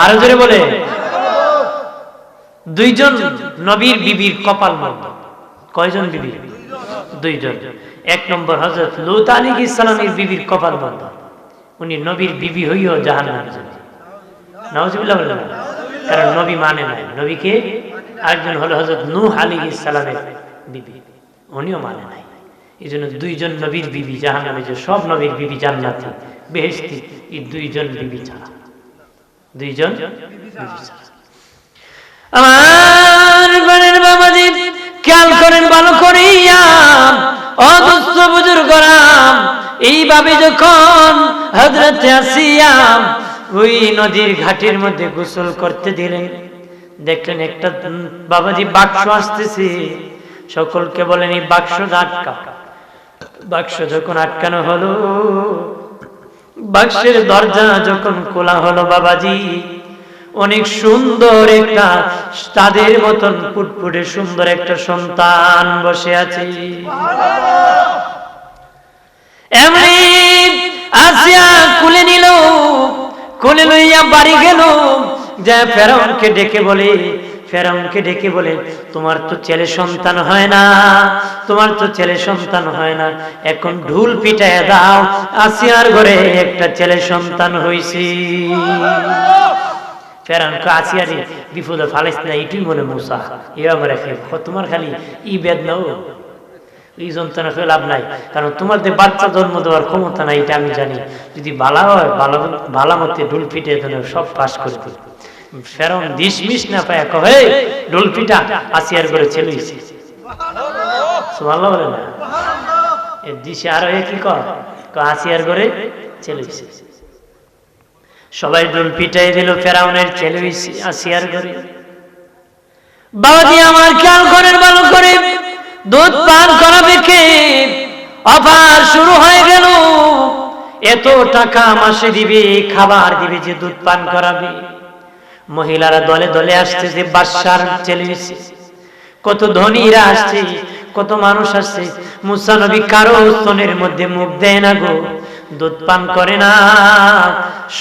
আরো জোরে বলে। দুইজন নবীর বিবির কপাল মন্দ। কয়জন বিবি? দুইজন। এক নম্বর হযরত লূত আলাইহিস সালামের বিবির কপাল মন্দ, উনি নবীর বিবি হইও জাহান্নামে যাবেন। নাউজুবিল্লাহ বলেন, কারণ নবী মানে নাই নবীকে। আরেকজন হলো হযরত নূহ আলাইহিস সালামের বিবি, উনিও মানে নাই। এইজন্য দুইজন নবীর বিবি জাহান্নামে, যে সব নবীর বিবি জান্নাতি বেহেশতি, এই দুইজন বিবি ছাড়া, দুইজন বিবি ছাড়া। আমার বাড়ির বাবাজি, খেয়াল করেন ভালো করিয়া, অদুস্থ বুজুর্গরাম। এইভাবে যখন হযরত আসিয়া ওই নদীর ঘাটের মধ্যে গোসল করতে দিলেন, দেখলেন একটা বাবাজি বাক্স আসতেছে। সকলকে বলেন, এই বাক্স আটকা। বাক্স যখন আটকানো হলো, বাক্সের দরজা যখন খোলা হলো, বাবাজি অনেক সুন্দর একটা, তাদের মতন ফুটফুটে সুন্দর একটা সন্তান বসে আছে। এমনি আসিয়া কুলে নিল, কোলে লইয়া বাড়ি গেল, যা ফেরাউনকে ডেকে বলে, ফেরাউনকে ডেকে বলে, তোমার তো ছেলে সন্তান হয় না, তোমার তো ছেলে সন্তান হয় না, এখন ঢুল পিটায় দাও, আসিয়ার ঘরে একটা ছেলে সন্তান হইছে। ফেরাউনকে আসিয়ারে বিপদে ফালাইস না, এটুই মনে মুসা, এবার রেখে তোমার খালি ই বেদনাও, এই যন্ত্রণা খেয়ে লাভ নাই, কারণ তোমাদের বাচ্চা জন্ম দেওয়ার ক্ষমতা নাই, এটা আমি জানি। যদি বালা হয়, বালা মতে ঢোল পিটে সব পাস করে দিল। ফেরাউন ডিসমিস না পায়, কহে ঢোল পিটা, আসিয়ার করে ছেলে হইছে। সুবহানাল্লাহ বলে না, এর দিশে আরো কি কর, আসিয়ার করে ছেলে হইছে। সবাই ঢোল পিটাই দিল, ফেরাউনের ছেলে হইছে আসিয়ার করে। বাবাজি আমার খেয়াল করেন ভালো করে, দুধ পান করাবে কে? অফার শুরু হয়ে গেল। এত টাকা মাসে দিবে, খাবার দিবে, যে দুধ পান করাবে। মহিলারা দলে দলে আসছে, যে বাদশার ছেলে হইছে। কত ধনীরা আসছে, কত মানুষ আসছে। মুসা নবী কারো স্তনের মধ্যে মুখ দেয় না গো, দুধ পান করে না।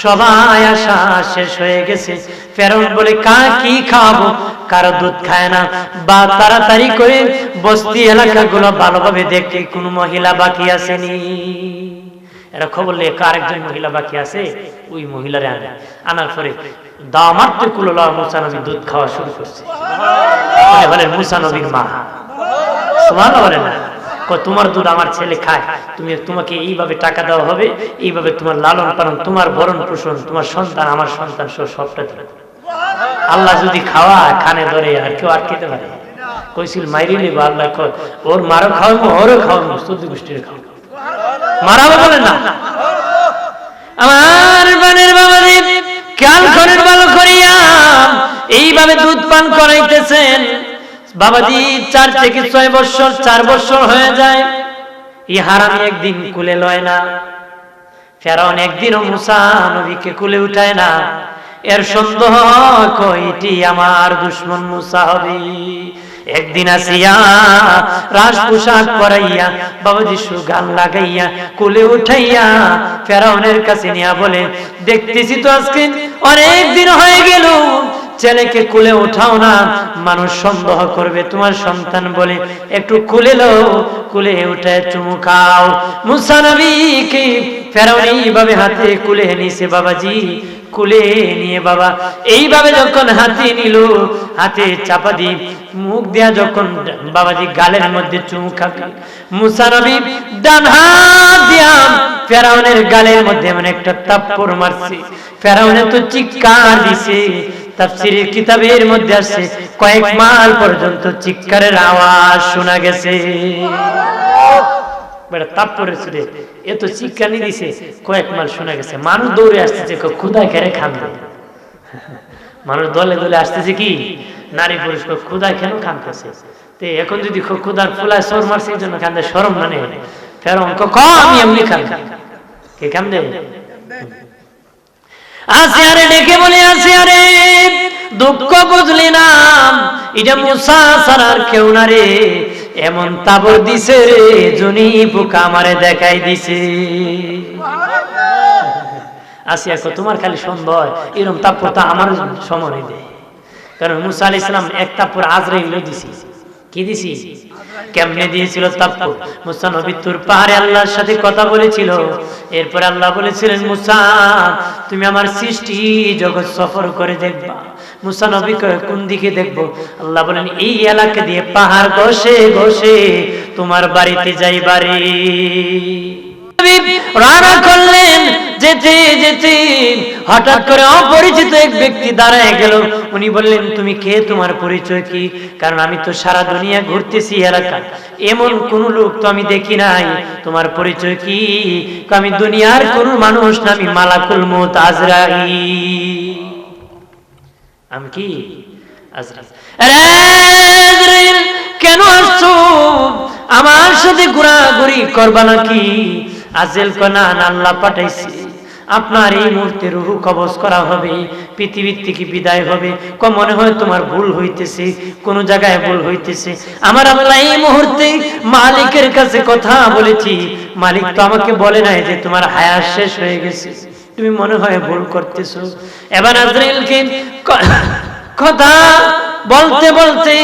সবাই আসা শেষ হয়ে গেছে। ফেরাউন বলে, কি খাওয়াবো? কারো দুধ খায় না। বা তাড়াতাড়ি করে বস্তি এলাকাগুলো ভালোভাবে দেখে কোন মহিলা বাকি আসেনি। এরা খবর লেখ আরেকজন মহিলা বাকি আছে, ওই মহিলারে আনার পরে দামাতে কুললা মুসা নবী দুধ খাওয়া শুরু করছে। বলে মুসা নবীর মা, সুবহানাল্লাহ বলে না, তোমার দুধ আমার ছেলে খায়, তোমাকে এইভাবে টাকা দেওয়া হবে, এইভাবে তোমার লালন পালন, তোমার ভরণ পোষণ, তোমার সন্তান আমার সন্তান সবটা দিবে। আল্লাহ যদি খাওয়া খানে ধরে, আর কেউ আটকেতে পারে? কইছিল মাইরিলে বা আল্লাহ ওর মারও খাওয়াবো, ওরও খাওয়াবো, 14 গোষ্ঠীর খাওয়াবো, মারাবো বলে না। আমার বানের বাবাদের খেয়াল করেন ভালো করিয়া, এইভাবে দুধ পান করাইতেছেন। বাবাজি 4 থেকে 6 বছর 4 বছর হয়ে যায়, এই হারামি একদিন কুলে লয় না। ফেরাউন একদিনও মুসা নবীকে কুলে উঠায় না। এর সন্দেহ কয়টি আমার দুশমন মুসা হবে। একদিন আসিয়া রাজ পোশাক পরাইয়া বাবাজি সুগান লাগাইয়া কুলে উঠাইয়া ফেরাউনের কাছে নিয়া বলে, দেখতেছি তো আজকে অনেক দিন হয়ে গেল ছেলেকে কুলে উঠাও না, মানুষ সন্দেহ করবে তোমার সন্তান বলে, একটু কুলে লও, কুলে উঠায় চুমু খাও। মুসা নবীকে ফেরাউন এইভাবে হাতে কুলে নিছে বাবাজি। কুলে নিয়ে বাবা এইভাবে যখন হাতে নিল, হাতে চাপা দিয়ে মুখ দিয়া যখন বাবাজি গালের মধ্যে চুমু খাবে, মুসা নবী ডান হাত দিয়া ফেরাউনের গালের মধ্যে এমন একটা থাপ্পড় মারছে, ফেরাউনে তো চিৎকার দিছে। তাফসীরের কিতাবের মধ্যে আছে কয়েক মাইল পর্যন্ত চিৎকারের আওয়াজ শোনা গেছে। বড় থাপ্পড়ের সুরে এত চিৎকার দিছে, কয়েক মাইল শোনা গেছে। মানুষ দৌড়ে আসতেছে, ক্ষুধা খেয়ে খান্দে। মানুষ দলে দলে আসতেছে, কি নারী পুরুষ ক্ষুধা কেন কাঁদতেছে। তো এখন যদি ক্ষুধার ফুলায় সর মারছে এই জন্য কান্দে, শরম মানে ফেরাউন আমি এমনি কান্দে, কে কান্দে? আসিয়ারে ডেকে বলে, আসিয়ারে দুঃখ বুঝলি না, এটা মুসা ছাড়ার কেউ না রে, এমন তাবর দিছে রে জনি পোকা আমারে দেখাই দিছে। আসিয়া কো তোমার খালি সন্দেহ, এরকম তাপ্পর তো আমার সময় দেয়। কারণ মুসা আলাইহিস সালাম এক তাপ্পর আজরাইল দিছি। কি দিছি? কেমনে দিয়েছিল তাপ্পর? মুসা নবী তুর পাহাড়ে আল্লাহর সাথে কথা বলেছিল। এরপর আল্লাহ বলেছিলেন, মুসা তুমি আমার সৃষ্টি জগৎ সফর করে দেখবা। মুসা নবী কয় কোন দিকে দেখবো? আল্লাহ বলেন এই এলাকা দিয়ে পাহাড় ঘষে ঘষে তোমার বাড়িতে যাইবারে। রানা করলেন, যেতে যেতে হঠাৎ করে অপরিচিত এক ব্যক্তি দাঁড়ায় গেল। উনি বললেন, তুমি কে, তোমার পরিচয় কি? কারণ আমি তো সারা দুনিয়া ঘুরতেছি এলাকা, এমন কোন লোক তো আমি দেখি নাই, তোমার পরিচয় কি? আমি দুনিয়ার কোন মানুষ না, আমি মালাকুল মউত আজরাইল। আমি কি? আজরাইল। কেন আসছো? আমার সাথে ঘোরাঘুরি করবা নাকি? আজরাইল কয় না, আল্লাহ পাঠাইছে, আপনার এই মুহূর্তে রূহ কবজ করা হবে, পৃথিবীর থেকে বিদায় হবে। মনে হয় তোমার ভুল হইতেছে, কোন জায়গায় ভুল হইতেছে। আমার আল্লাহ এই মুহূর্তে মালিকের কাছে কথা বলেছি, মালিক তো আমাকে বলে নাই যে তোমার হায়াত শেষ হয়ে গেছে, তুমি মনে হয় ভুল করতেছো। এবার আজরাইলকে কথা বলতে বলতে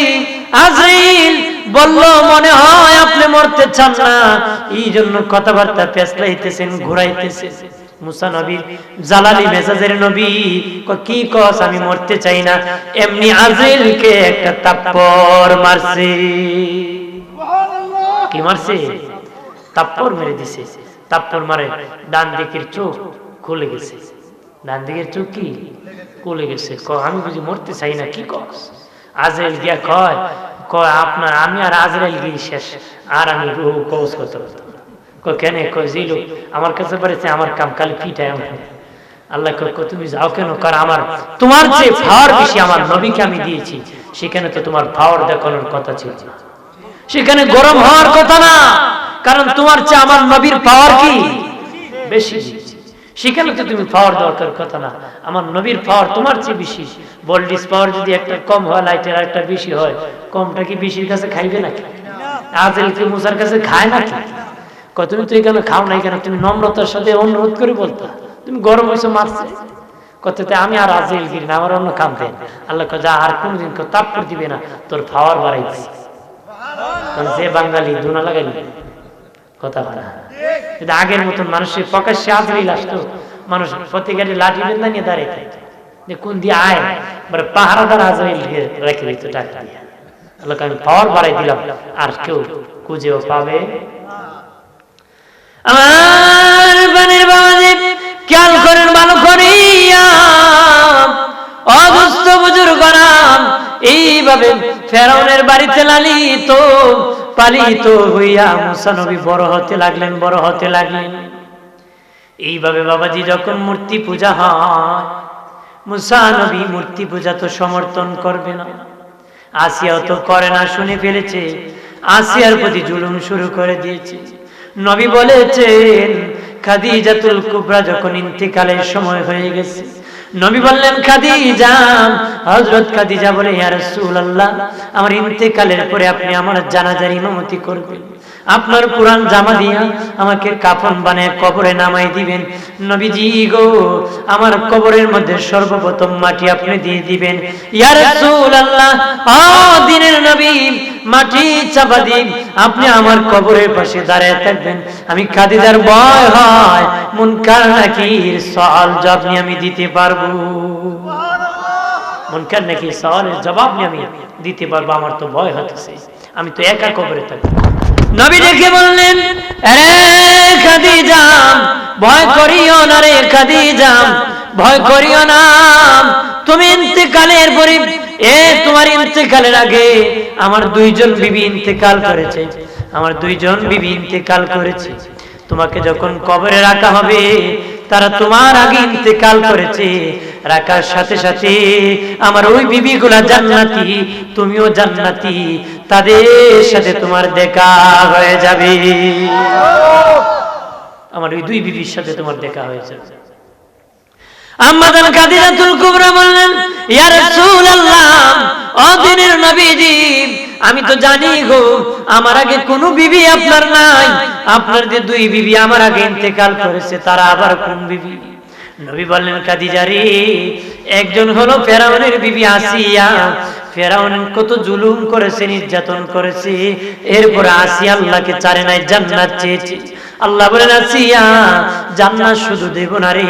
আজরাইল বলল, মনে হয় আপনি মরতে চান না, এই জন্য কথাবার্তা পেছলাইতেছেন, ঘুরাইতেছেন। মুসা নবী জালালি মেজাজের নবী, কি কস? আমি মরতে চাই না। এমনি আজরাইলকে একটা থাপ্পড় মারছে। কি মারছে? থাপ্পড় মেরে দিছে। থাপ্পড় মারে ডান দিকের চোখ খুলে গেছে। ডান দিকের চোখ কি খুলে গেছে। আমি বুঝি মরতে চাই না, কি কস? আজরাইল গিয়া কয় আপনার আমি আর আজরাইল গিয়ে শেষ, আর আমি রূহ কবজ করতে পারতাম। কেন? যে লোক আমার কাছে পারেছে, আমার কাম কালি পিঠায় আমার। আল্লাহ তুমি যাও কেন? কারণ আমার তোমার যে পাওয়ার বেশি আমার নবীকে আমি দিয়েছি, সেখানে তো তোমার পাওয়ার দেখানোর কথা ছিল না, সেখানে গরম হওয়ার কথা না, কারণ তোমার চেয়ে আমার নবীর পাওয়ার কি বেশি, সেখানে তো তুমি পাওয়ার দরকার কথা না। আমার নবীর পাওয়ার তোমার চেয়ে বেশি। ভোল্টেজ পাওয়ার যদি একটা কম হয়, লাইটের একটা বেশি হয়, কমটা কি বেশির কাছে খাইবে নাকি? আজরাইল কি মুসার কাছে খায় নাকি? তুমি তো এখানে খাও নাই কেন? তুমি নম্রতার সাথে অনুরোধ করে বলতা, তুমি গরম হয়েছো মারছে কথাতে, আমি আর আজরাইল গিরি না, আমার অন্য কাম দেয়। আল্লাহ যা আর কোনদিন তাপ্পর দিবে না, তোর পাওয়ার বাড়াইছি। যে বাঙালি দুনা লাগাইল কথা বলা, আগের মতন মানুষের প্রকাশ্যে আজরাইল আসতো, মানুষ প্রতিকারে লাঠি বেঁধে নিয়ে দাঁড়িয়ে থাকতো, যে কোন দিয়ে আয়, পাহারাদার আজরাইল রেখে দিত টাকা দিয়ে। আল্লাহকে আমি পাওয়ার বাড়াই দিলাম, আর কেউ খুঁজেও পাবে। আমার বানের বাবাজি খেয়াল করেন ভালো করিয়া, অদুস্থ বুজুর্গরা এইভাবে ফেরাউনের বাড়িতে লালিত পালিত হইয়া মুসা নবী বড় হতে লাগলেন, বড় হতে লাগলেন। এইভাবে বাবাজি যখন মূর্তি পূজা হয়, মুসা নবী মূর্তি পূজা তো সমর্থন করবে না। আসিয়াও তো করে না, শুনে ফেলেছে, আসিয়ার প্রতি জুলুম শুরু করে দিয়েছে। নবী বলেছেন খাদিজাতুল কুবরা যখন ইন্তেকালের সময় হয়ে গেছে, নবী বললেন খাদিজা, হযরত খাদিজা বলে ইয়া রাসূলুল্লাহ, আমার ইন্তেকালের পরে আপনি আমার জানাজার ইমামতি করবেন, আপনার পুরান জামা দিয়া আমাকে কাফন বানিয়ে কবরে নামাই দিবেন। নবীজি গো, আমার কবরের মধ্যে সর্বপ্রথম মাটি আপনি দিয়ে দিবেন। ইয়া রাসূলুল্লাহ, ও দিনের নবী, মাটি চাপা দিন, আপনি আমার কবরের পাশে দাঁড়িয়ে থাকবেন। আমি খাদিজার ভয় হয় মুনকার নাকির সওয়াল জবাব নিয়ে আমি দিতে পারবো, মুনকার নাকির সওয়ালের জবাব নিয়ে আমি দিতে পারবো, আমার তো ভয় হচ্ছে, আমি তো একা কবরে থাকবো। নবী দেখে বললেন, আরে খাদিজা, ভয় করিও না রে খাদিজা, ভয় করিও না, তুমি ইন্তেকালের পরে, তোমার ইন্তেকালের আগে আমার দুইজন বিবি ইন্তেকাল করেছে, আমার দুইজন বিবি ইন্তেকাল করেছে। তোমাকে যখন কবরে রাখা হবে, তারা তোমার আগে ইন্তেকাল করেছে, রাখার সাথে সাথে আমার ওই বিবিগুলা জান্নাতি, তুমিও জান্নাতি, তাদের সাথে তোমার দেখা হয়ে যাবে, আমার ওই দুই বিবির সাথে তোমার দেখা হয়ে যাবে। আম্মা জান খাদিজাতুল কুবরা বললেন, ইয়া রাসূলুল্লাহ, ও দিনের নবীজি, আমি তো জানি গো আমার আগে কোনো বিবি আপনার নাই, আপনার যে দুই বিবি আমার আগে ইন্তেকাল করেছে, তারা আবার কোন বিবি? নবী বললেন, খাদিজা রে, একজন হলো ফেরাউনের বিবি আসিয়া, ফেরাউন কত জুলুম করেছে, নির্যাতন করেছে, এরপর আসিয়া আল্লাহকে চারে নাই, জান্নাত চেয়েছে। আল্লাহ বলেন, আসিয়া, জান্নাত শুধু দেব না রে,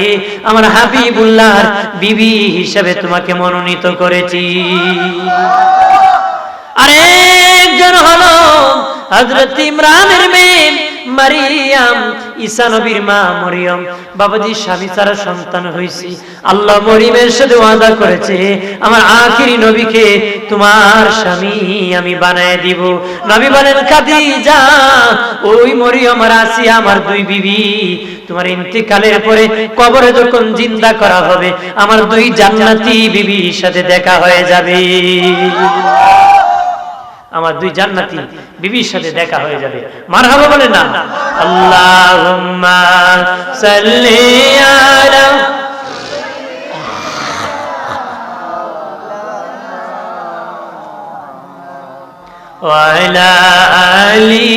আমার হাবিবুল্লাহর বিবি হিসেবে তোমাকে মনোনীত করেছি। আরে একজন হলো হযরত ইমরানের মেয়ে মারিয়াম, ঈসা নবীর মা মরিয়ম, বাবাজি স্বামী ছাড়া সন্তান হয়েছে, আল্লাহ মরিয়মের সাথে ওয়াদা করেছে আমার আখিরি নবীকে তোমার স্বামী আমি বানায় দিব। নবী বলেন, খাদিজা, ওই মরিয়ম আর আসিয়া আমার দুই বিবি, তোমার ইন্তেকালের পরে কবরে যখন জিন্দা করা হবে, আমার দুই জান্নাতি বিবির সাথে দেখা হয়ে যাবে, আমার দুই জান্নাতি বিবির সাথে দেখা হয়ে যাবে। মারহাবা বলেন না? আল্লাহুম্মা সাল্লি আলা ওয়া আলা আলি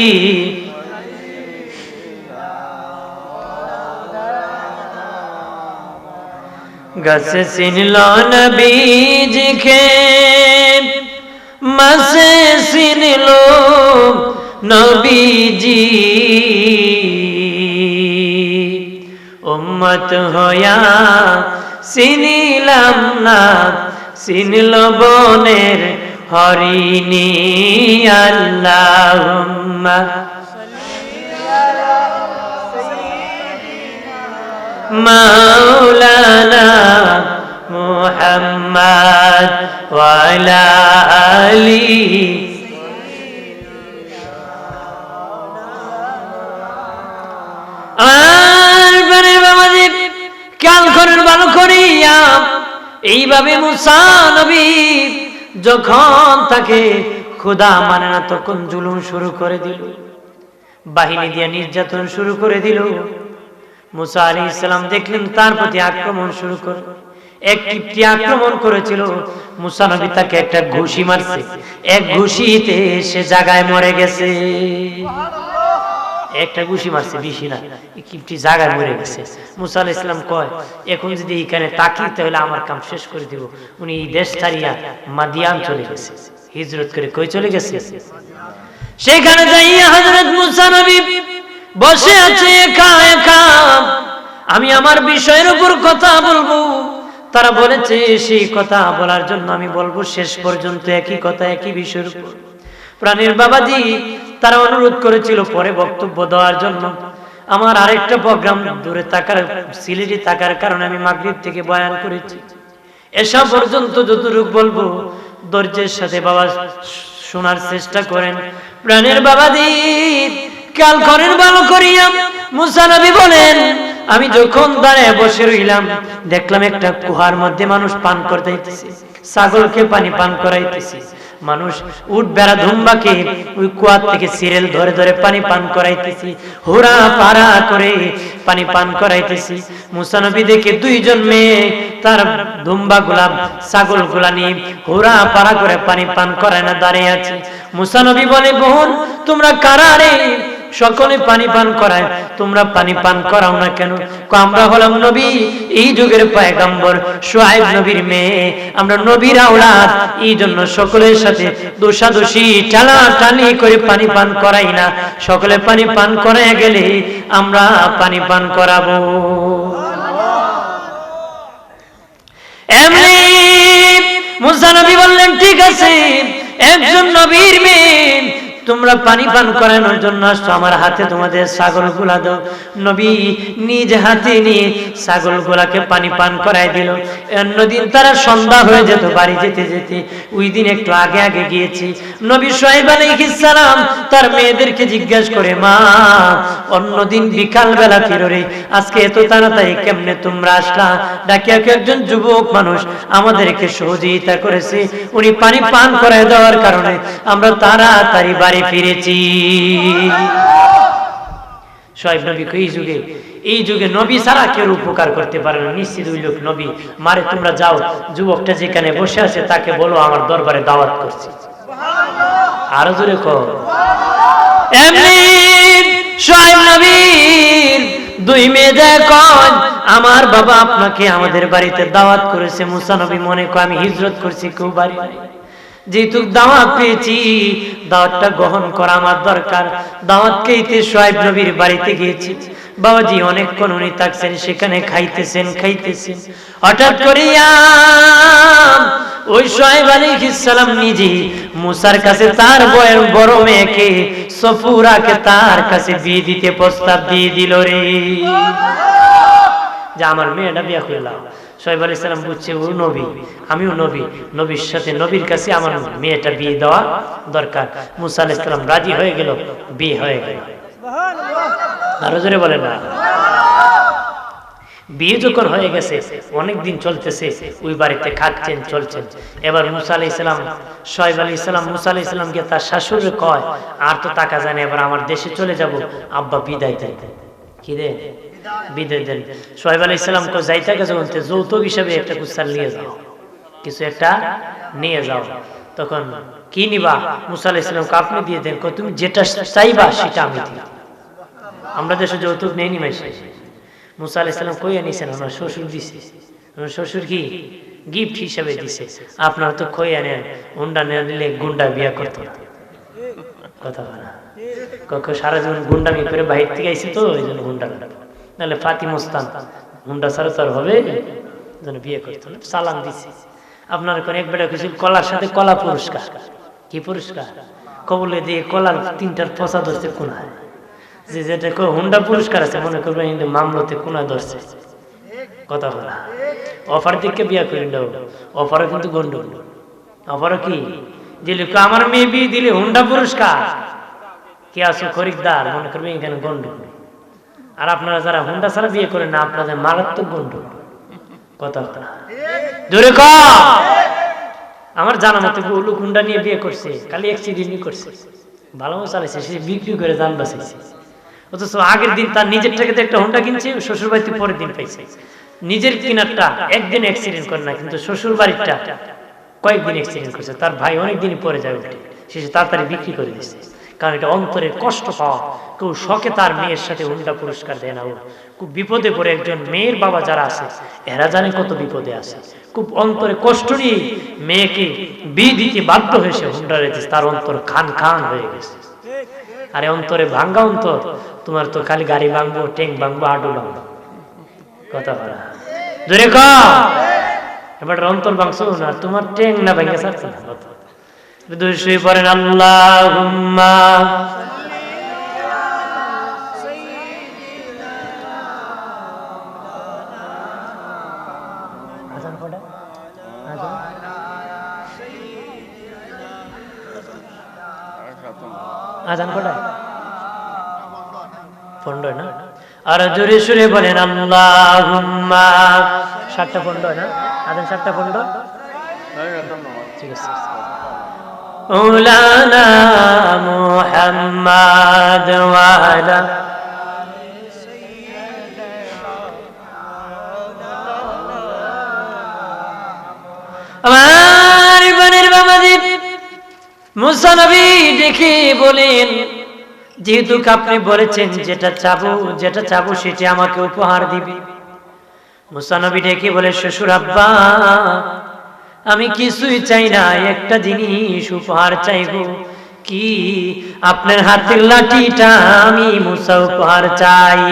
গস সিনলো নবীজিকে, মাসে সিনলো নবীজি, উম্মত হয়া সিনিলাম না, সিনলো বনের হরিণী। আল্লাহুম্মা মাওলানা মুহাম্মদ ওয়া আলা আলিহি। আর বনে বাবাজি খেয়াল করেন ভালো করিয়া, এইভাবে মুসা নবী যখন তাকে খোদা মানে না, তখন জুলুম শুরু করে দিল, বাহিনী দিয়ে নির্যাতন শুরু করে দিল। মুসা আলাইহিস সালাম দেখলেন তার প্রতি আক্রমণ শুরু করে, একটি আক্রমণ করেছিল, মুসা নবী তাকে একটা ঘুষি মারছে, এক ঘুষিতে সে জায়গায় মরে গেছে, একটা ঘুষি মারছে, বেশি না, কিপটি জায়গায় মরে গেছে। মুসা আলাইহিস সালাম কয়, এখন যদি এখানে তাকি তাহলে আমার কাম শেষ করে দিব। উনি এই দেশ ছাড়িয়া মাদিয়ান চলে গেছে, হিজরত করে কই চলে গেছে? সেখানে যাইয়া হযরত মুসা নবী বসে আছে একা একা। আমি আমার বিষয়ের উপর কথা বলবো, তারা বলেছে সেই কথা বলার জন্য আমি বলবো শেষ পর্যন্ত একই কথা, একই বিষয়ের উপর। প্রাণের বাবাজি তারা অনুরোধ করেছিল পরে বক্তব্য দেওয়ার জন্য। আমার আরেকটা প্রোগ্রাম দূরে থাকার, সিলেটে থাকার কারণে আমি মাগরিব থেকে বয়ান করেছি, এসা পর্যন্ত যতটুকু বলবো ধৈর্যের সাথে বাবা শোনার চেষ্টা করেন। প্রাণের বাবাজি খেয়াল করেন ভালো করিয়া। মুসা নবী বলেন, আমি যখন দাঁড়ায় বসে রইলাম, দেখলাম একটা কুহার মধ্যে মানুষ পান করতেছে, ছাগলকে পানি পান করাইতেছে, মানুষ উট বেড়া ধুম্বাকে ওই কুয়ার থেকে সিরিয়াল ধরে ধরে পানি পান করাইতেছি, হুরা পারা করে পানি পান করাইতেছি। মুসা নবী দেখে দুইজন মেয়ে তার ধুম্বা গুলা ছাগল গুলা নিয়ে হুরা পারা করে পানি পান করায় না দাঁড়িয়ে আছে। মুসা নবী বলে, বোন তোমরা কারা রে? সকলে পানি পান করায়, তোমরা পানি পান করাও না কেন? আমরা হলাম নবী, এই যুগের পয়গম্বর শুআয়ব নবীর মেয়ে, আমরা নবীর আওলাদ, এই জন্য সকলের সাথে দোষাদোষী টানাটানি করে পানি পান করাই না। সকলে পানি পান করায় গেলে আমরা পানি পান করাবো। এমনি মুসা নবী বললেন, ঠিক আছে, একজন নবীর মেয়ে, তোমরা পানি পান করানোর জন্য আসছো, আমার হাতে তোমাদের ছাগল গুলা দাও। নবী নিজ হাতে নিয়ে ছাগল গুলাকে পানি পান করাই দিল। অন্যদিন তারা সন্ধ্যা হয়ে যেত বাড়ি যেতে যেতে, ওই দিন একটু আগে আগে গিয়েছি। নবী শুআয়ব আলাইহিস সালাম তার মেয়েদেরকে জিজ্ঞাসা করে, মা অন্যদিন বিকাল বেলা ফিরে, আজকে এত তাড়াতাড়ি কেমনে তোমরা আসলা? ডাকিয়া একজন যুবক মানুষ আমাদেরকে সহযোগিতা করেছে, উনি পানি পান করায় দেওয়ার কারণে আমরা তাড়াতাড়ি বাড়ি ফিরেছি। শুআয়ব নবী এই যুগে নবী ছাড়া কেউ উপকার করতে পারে না, নিশ্চিত ওই লোক নবী। মারে তোমরা যাও, যুবকটা যেখানে বসে আছে তাকে বলো আমার দরবারে দাওয়াত করছি। আরো জোরে কর। এমনি শুআয়ব নবীর দুই মেয়ে যায় কয়, আমার বাবা আপনাকে আমাদের বাড়িতে দাওয়াত করেছে। মুসা নবী মনে কয় আমি হিজরত করছি, কেউ বাড়ি নাই, যেহেতু দাওয়াত পেয়েছি দাওয়াতটা গ্রহণ করা আমার দরকার। দাওয়াত খেতে শুআয়ব নবীর বাড়িতে গিয়েছি। বাবাজি অনেকক্ষণ উনি থাকছেন, সেখানে খাইতেছেন। হঠাৎ করিয়া ওই শুআয়ব আলাইহিস সালাম নিজে মুসার কাছে তার বয়ের বড় মেয়েকে সফুরাকে তার কাছে বিয়ে দিতে প্রস্তাব দিয়ে দিল রে, যে আমার মেয়েটা বিয়ে করে নাও। শুআয়ব আলাইহিস সালাম বুঝছে ও নবী, আমিও নবী, নবীর সাথে নবীর কাছে আমার মেয়েটা বিয়ে দেওয়া দরকার। মুসা আলাইহিস সালাম রাজি হয়ে গেল, বিয়ে হয়ে গেল। আরো জোরে বলে না। বিয়ে যখন হয়ে গেছে, অনেকদিন চলতেছে, ওই বাড়িতে খাচ্ছেন চলছেন। এবার মুসা আলাইহিস সালাম শুআয়ব আলাইহিস সালাম মুসা আলাইহিস সালামকে তার শাশুড়ি কয়, আর তো টাকা যায় না, এবার আমার দেশে চলে যাব, আব্বা বিদায় দেন। কি রে? বিদায় দেন। শুআয়ব আলাইহিস সালাম কো যাইতে গেছে বলতে, যৌতুক হিসেবে একটা কুসার নিয়ে যাও, কিছু একটা নিয়ে যাও। তখন কি নিবা? মুসা আলাইহিস সালাম কে আপনি দিয়ে দেন। তুমি যেটা চাইবা সেটা আমি দিই, আমরা দেশে যৌতুক নেই নি মাইছে। মুসা আলাইহিস সালাম কইয়া নিছেন, আমার শ্বশুর দিছে। আমার শ্বশুর কি গিফট হিসেবে দিছে, আপনারা তো কইয়া নেন, হুন্ডা নিলে গুন্ডা বিয়া করতো না। কথা বলা কখন সারা জীবন গুন্ডামি করে বাহির থেকে আইছে, তো ওই জন্য হুন্ডা, নাহলে ফাতি মোস্তান হুন্ডা ছাড়া তো আর হবে, যেন বিয়ে করতো না। সালাম দিছে। আপনার কোন এক বেটা কিছু কলার সাথে কলা পুরস্কার। কি পুরস্কার? কবলে দিয়ে কলার 3টার পচা ধরছে কোনায়, যে যেটা হুন্ডা পুরস্কার আছে মনে করবেন কিন্তু মামলাতে কোনায় ধরছে। কথা বলা অফার দিকে বিয়া করে দাও, অফারও কিন্তু গন্ডগোল। অফারও কি দিলে আমার মেয়ে বিয়ে দিলে হুন্ডা পুরস্কার, কে আছো খরিদ্দার মনে করবেন এখানে গন্ডগোল। আর আপনারা যারা হুন্ডা ছাড়া বিয়ে করেন না, আপনাদের মারাত্মক গন্ডগোল। কথা জোরে ক। আমার জানা মতো লোক হুন্ডা নিয়ে বিয়ে করছে, খালি অ্যাক্সিডেন্টই করছে, ভালো চালাইছে, সে বিক্রি করে যান বাঁচাইছে। অথচ আগের দিন তার নিজের টাকাতে একটা হুন্ডা কিনছে, শ্বশুর বাড়িতে পরের দিন পাইছে। নিজের কিনারটা একদিন অ্যাক্সিডেন্ট করে না, কিন্তু শ্বশুর বাড়িরটা কয়েকদিন অ্যাক্সিডেন্ট করছে। তার ভাই অনেকদিনই পরে যায় উঠে, শেষে তাড়াতাড়ি বিক্রি করে দিচ্ছে। কারণ এটা অন্তরের কষ্ট পাওয়া। কেউ শখে তার মেয়ের সাথে হুন্ডা পুরস্কার দেয় না। খুব বিপদে পড়ে একজন মেয়ের বাবা যারা আছে এরা জানে কত বিপদে আছে। খুব অন্তরে কষ্ট নিয়ে মেয়েকে বিয়ে দিতে বাধ্য হয়েছে হুন্ডা রেখেছে, তার অন্তর খান খান হয়ে গেছে। আরে অন্তরে ভাঙ্গা অন্তর, তোমার তো খালি গাড়ি ভাঙবো, ট্যাঙ্ক ভাঙবো, আডু ভাঙবো। কথা বলা জোরে ক। এবার অন্তর ভাঙছো না, তোমার ট্যাঙ্ক না ভেঙে ছাড়ছে না। দুই পড়েন আল্লাহুম্মা আজান কটা? পনেরো না? আর জোরে সুরে বলেন আল্লাহুম্মা। 7টা 15 না? আজান 7টা 15। ঠিক আছে। مولانا محمد وعلى আমার ইবানের বাবাজি মুসা নবী দেখে বলেন, যেহেতু আপনি বলেছেন যেটা চাবো সেটা আমাকে উপহার দিবে। মুসা নবী ডেকে বলে, শ্বশুর আব্বা, আমি কিছুই চাই না, একটা জিনিস উপহার চাইবো। কি? আপনার হাতের লাঠিটা আমি মুসা উপহার চাই।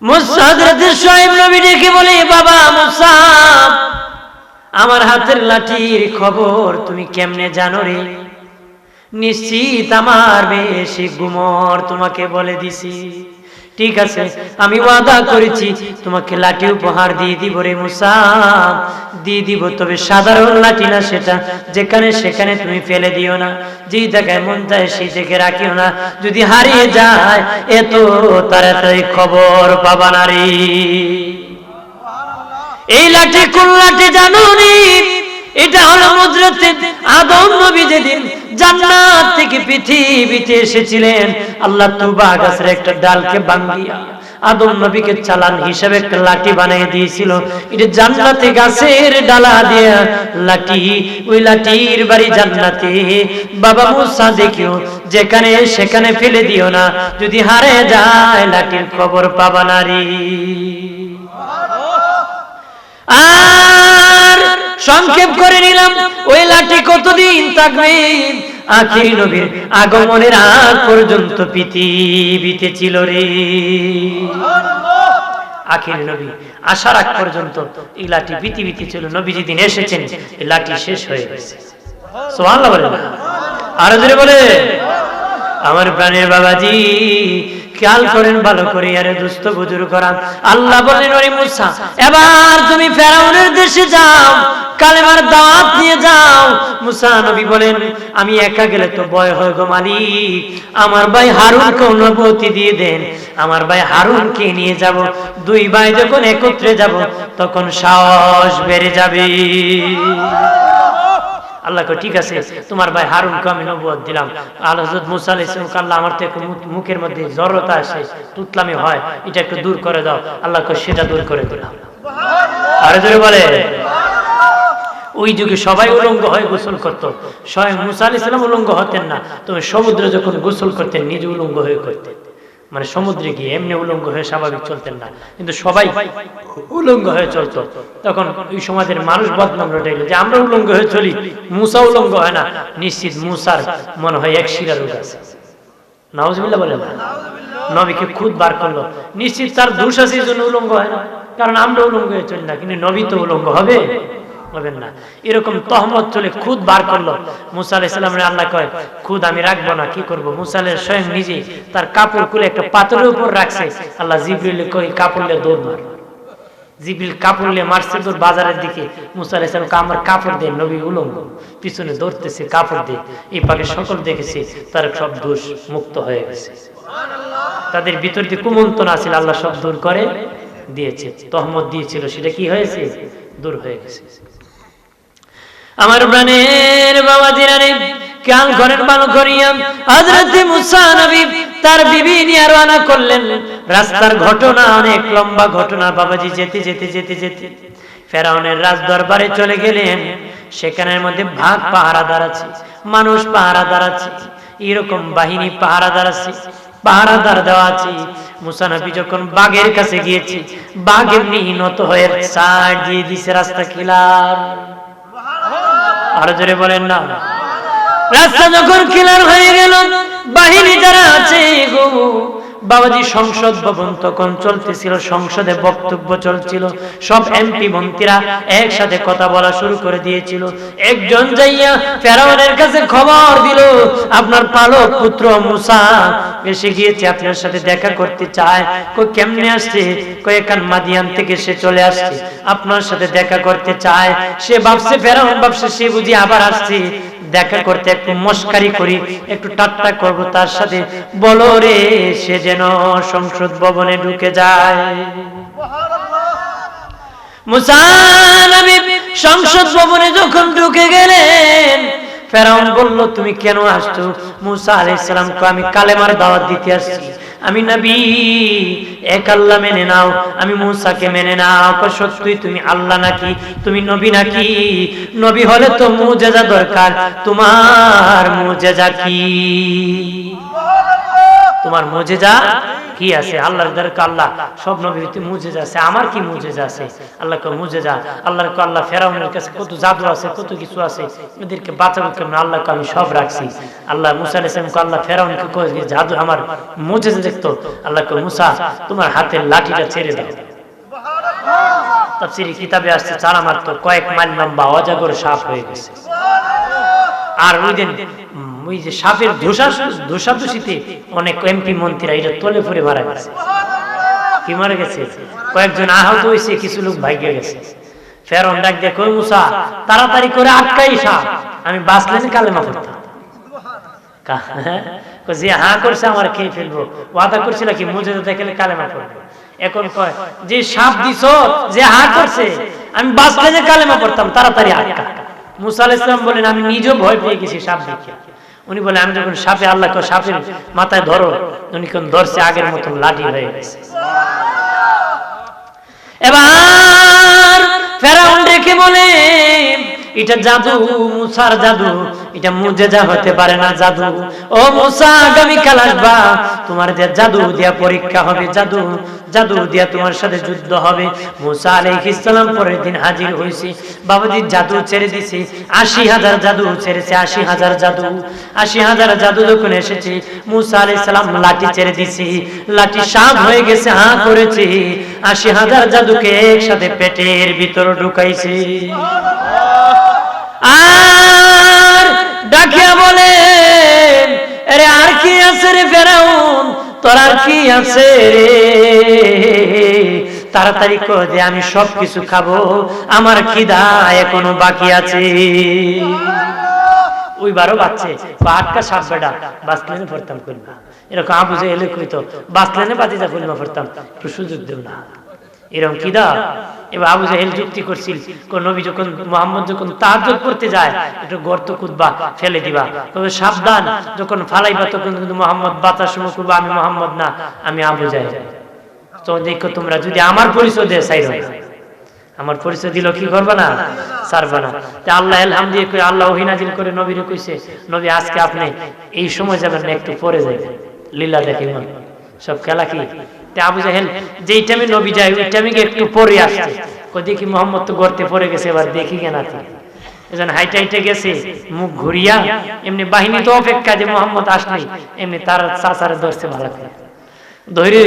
মুসা হযরত শুআয়ব নবী ডেকে বলে, বাবা মুসা, আমার হাতের লাঠির খবর তুমি কেমনে জানো রে? নিশ্চিত আমার বেশি গুমর তোমাকে বলে দিছি। ঠিক আছে, আমি ওয়াদা করেছি তোমাকে লাঠি উপহার দিয়ে দিব রে মুসা, দিয়ে দিব, তবে সাধারণ লাঠি না, সেটা যেখানে সেখানে তুমি ফেলে দিও না, যেই জায়গায় মন চায় সেই জায়গায় রাখিও না, যদি হারিয়ে যায় এত তাড়াতাড়ি খবর পাবা না রে। এই লাঠি কোন লাঠি জানো নি? এটা হলো হযরত আদম নবী যেদিন জান্নাত থেকে পৃথিবীতে এসেছিলেন, আল্লাহ তুবা গাছের একটা ডালকে ভাঙিয়া আদম নবীকে চালান হিসেবে একটা লাঠি বানিয়ে দিয়েছিল। এটা জান্নাতে গাছের ডালা দিয়ে লাঠি, ওই লাঠির বাড়ি জান্নাতে। বাবা মুসা দেখিও, যেখানে সেখানে ফেলে দিও না, যদি হারিয়ে যায় লাঠির খবর পাবা না রে। আর সংক্ষেপ করে নিলাম, ওই লাঠি কতদিন থাকবে? আখির নবীর আগমনের আগ পর্যন্ত পৃথিবীতে ছিল রে। আখির নবী আসার আগ পর্যন্ত এই লাঠি পৃথিবীতে ছিল। নবী যেদিন এসেছেন এই লাঠি শেষ হয়ে গেছে। সুবহানাল্লাহ বলে, আরো জোরে বলে। আমার প্রাণের বাবাজি, খেয়াল করেন ভালো করে, আরে দুস্থ বুজুর্গরা, আল্লাহ বলেন, ওরে মুসা, এবার তুমি ফেরাউনের দেশে যাও, কালেমার দাওয়াত নিয়ে যাও। মুসা নবী বলেন, আমি একা গেলে তো ভয় হয় গো মালিক, আমার ভাই হারুনকে অনুমতি দিয়ে দেন, আমার ভাই হারুনকে নিয়ে যাব। দুই ভাই যখন একত্রে যাব তখন সাহস বেড়ে যাবে। আল্লাহ কয়, ঠিক আছে, তোমার ভাই হারুনকে আমি নবুয়ত দিলাম। হযরত মুসা আলাইহিস সালাম আল্লাহ, আমার তো একটু মুখের মধ্যে জড়তা আসে, তুতলামি হয়, এটা একটু দূর করে দাও। আল্লাহ কয়, সেটা দূর করে দিলাম। আরে জোরে বলে। ওই যুগে সবাই উলঙ্গ হয়ে গোসল করত, স্বয়ং মুসা আলাইহিস সালাম উলঙ্গ হতেন না, তবে সমুদ্রে যখন গোসল করতেন নিজে উলঙ্গ হয়ে করতেন, মানে সমুদ্রে গিয়ে এমনি উলঙ্গ হয়ে স্বাভাবিক চলতেন না, কিন্তু সবাই উলঙ্গ হয়ে চলত। তখন ওই সমাজের মানুষ বদনাম রটে গেল যে আমরা উলঙ্গ হয়ে চলি, মুসা উলঙ্গ হয় না। নিশ্চিত মুসার মনে হয় এক শিরা রোগ আছে। নাউজুবিল্লাহ বলে না, নবীকে খুদ বার করলো, নিশ্চিত তার দোষ আছে, এই জন্য উলঙ্গ হয় না। কারণ আমরা উলঙ্গ হয়ে চলি না, কিন্তু নবী তো উলঙ্গ হবে হবেন না। এরকম তহমত চলে খুদ বার করলো। মুসা আলাইহিস সালামের আল্লাহ কয়, খুদ আমি রাখবো না, কি করব? মুসা আলাইহিস স্বয়ং নিজে তার কাপড় খুলে একটা পাথরের উপর রাখছে। আল্লাহ জিবরিল কই, কাপড় নিয়ে দৌড় মার। জিবরিল কাপড় নিয়ে মারছে দৌড় বাজারের দিকে। মুসা আলাইহিস সালাম আমার কাপড় দেন, নবী উলঙ্গ পিছনে দৌড়তেছে কাপড় দিয়ে। এই পাকে সকল দেখেছে তার সব দোষ মুক্ত হয়ে গেছে। তাদের ভিতর দিয়ে কুমন্ত্রণা ছিল, আল্লাহ সব দূর করে দিয়েছে। তহমত দিয়েছিল, সেটা কি হয়েছে? দূর হয়ে গেছে। আমার প্রাণের বাবাজিরা রে, খেয়াল করেন ভালো করিয়া, হযরত মুসা নবী তার বিবি নিয়ে রওনা করলেন। রাস্তার ঘটনা অনেক লম্বা ঘটনা বাবাজি। যেতে যেতে যেতে যেতে ফেরাউনের রাজ দরবারে চলে গেলেন। সেখানের মধ্যে ভাগ পাহারাদার আছে, মানুষ পাহারাদার আছে, এরকম বাহিনী পাহারাদার আছে, পাহারাদার দেওয়া আছে। মুসা নবী যখন বাঘের কাছে গিয়েছে, বাঘ এমনি নত হয়ে সাইড দিয়ে দিছে রাস্তা ক্লিয়ার। আরো জোরে বলেন না। রাস্তা যখন ক্লিয়ার হয়ে গেল, বাহিনী যারা আছে গো বাবাজি, সংসদ ভবন তখন চলতেছিল, সংসদে বক্তব্য চলছিল। সব এমপি মন্ত্রীরা একসাথে কথা বলা শুরু করে দিয়েছিল। একজন যাইয়া ফেরাউনের কাছে খবর দিল, আপনার পালক পুত্র মুসা এসে গিয়েছে, আপনার সাথে দেখা করতে চায়। কই কেমনে আসছে? কই এখান মাদিয়ান থেকে সে চলে আসছে, আপনার সাথে দেখা করতে চায়। সে ভাবছে, ফেরাউন ভাবছে সে বুঝি আবার আসছে দেখা করতে, একটু মস্কারি করি, একটু ঠাট্টা করবো তার সাথে, বলো রে সে যেন সংসদ ভবনে ঢুকে যায়। মুসা নবী সংসদ ভবনে যখন ঢুকে গেলেন, ফেরাউন বলল তুমি কেন আসছো? মুসা আলাইহিস সালাম কো আমি কালেমার দাওয়াত দিতে আসছি, আমি নবী, এক আল্লাহ মেনে নাও। আমি মুসাকে মেনে নাও। সত্যি তুমি আল্লাহ নাকি, তুমি নবী নাকি? নবী হলে তো মুজিজা দরকার, তোমার মুজিজা কি? তোমার মুজিজা কি আছে? আল্লাহর দরকার, আল্লাহ সব নবীর মুজিজা আছে, আমার কি মুজিজা আছে? আল্লাহ কো মুজিজা, আল্লাহর কো আল্লাহ ফেরাউনের কাছে কত জাদু আছে, কত কিছু আছে, এদেরকে বাঁচাবো কেমন? আল্লাহ কো আমি সব রাখছি। আল্লাহ মুসা আলাইহিস সালাম কো আল্লাহ ফেরাউনকে কো জাদু আমার মুজিজা দেখতো। আল্লাহ কো মুসা তোমার হাতের লাঠিটা ছেড়ে দাও। সুবহানাল্লাহ। তাফসীরি কিতাবে আসছে চারা মারতো কয়েক মাইল লম্বা অজগর সাপ হয়ে গেছে। আর ওই যে সাপের ধোষাধুষিতে অনেক এমপি মন্ত্রীরা এটা তলে পড়ে মারা গেছে। কি মারা গেছে? কয়েকজন আহত হয়েছে, কিছু লোক ভাইগে গেছে। ফেরাউন ডাক দিয়ে কই মুসা তাড়াতাড়ি করে আটকাই সাপ, আমি বাঁচলে কালেমা পড়তাম। যে হা করছে আমার খেয়ে ফেলবো, ওয়াদা করছিল কি মুজিজা দেখলে কালেমা পড়বে। এখন কয় যে সাপ দিছ, যে হা করছে আমি বাঁচলে কালেমা পড়তাম, তাড়াতাড়ি আটকা। মুসা আলাইহিস সালাম বলেন আমি নিজেও ভয় পেয়ে গেছি সাপ দেখে। উনি বলে আমি যখন সাপে আল্লাহ কো সাপের মাথায় ধরো, উনি কোন ধরছে আগের মতন লাঠি হয়ে গেছে। এবার ফেরাউন ডেকে বলে এটা জাদু, মুসার জাদু, এটা মুজিজা হতে পারে না, জাদু। ও মুসা আগামী কাল আসবা, তোমার যে জাদু দিয়া পরীক্ষা হবে, জাদু দিয়া তোমার সাথে যুদ্ধ হবে। মুসা আলাইহিস সালাম পরের দিন হাজির হইছে। বাবাজি জাদু ছেড়ে দিছে, ৮০,০০০ জাদু ছেড়েছে, ৮০,০০০ জাদু। ৮০,০০০ জাদু যখন এসেছে, মুসা আলাইহিস সালাম লাঠি ছেড়ে দিছে, লাঠি সাপ হয়ে গেছে, হা করেছে, ৮০,০০০ জাদুকে একসাথে পেটের ভিতর ঢুকাইছে। আর ডাকিয়া বলে আরে আর কি আছে রে ফেরাউন, তোর আর কি আছে রে? তাড়াতাড়ি কর যে আমি সবকিছু খাবো, আমার খিদা এখনো বাকি আছে। ওইবারও বাচ্চে আটকা সাপ বেড়া বাঁচলেনে পড়তাম কইবা, এরকম আবু জেহেল কইতো বাঁচলেনে বাতিজা কইবা পড়তাম, একটু সুযোগ দেব না, এরকম কিদা। এবার আবু জাহেল যুক্তি করছিল কোন নবী যখন মুহাম্মদ যখন তাহাজ্জুদ করতে যায় একটু গর্ত খুদবা ফেলে দিবা, তবে সাবধান যখন ফালাইবা তখন কিন্তু মুহাম্মদ বাতাস সময় করবা আমি মুহাম্মদ না, আমি আবু জাহেল। তো দেখো তোমরা যদি আমার পরিচয় দেয় চাইরো, আমার পরিচয় দিল কি করবা না, ছাড়বা না। তা আল্লাহ ইলহাম দিয়ে কই, আল্লাহ ওহী নাজিল করে নবীরে কইছে নবী আজকে আপনি এই সময় যাবেন না, একটু পরে যাবেন, লীলা দেখেন সব খেলা কি। আবু জাহেল যেই টাইমে নবী যায় ওই টাইমে একটু পরে আসছে, কই দেখি মুহাম্মদ তো গর্তে পড়ে গেছে, এবার দেখি কেন আছে। এজন হাইটা হাইটা গেছে মুখ ঘুরিয়া, এমনি বাহিনী তো অপেক্ষা যে মুহাম্মদ আসলেই, এমনি তার চাচারে ধরছে ভালো করে ধরে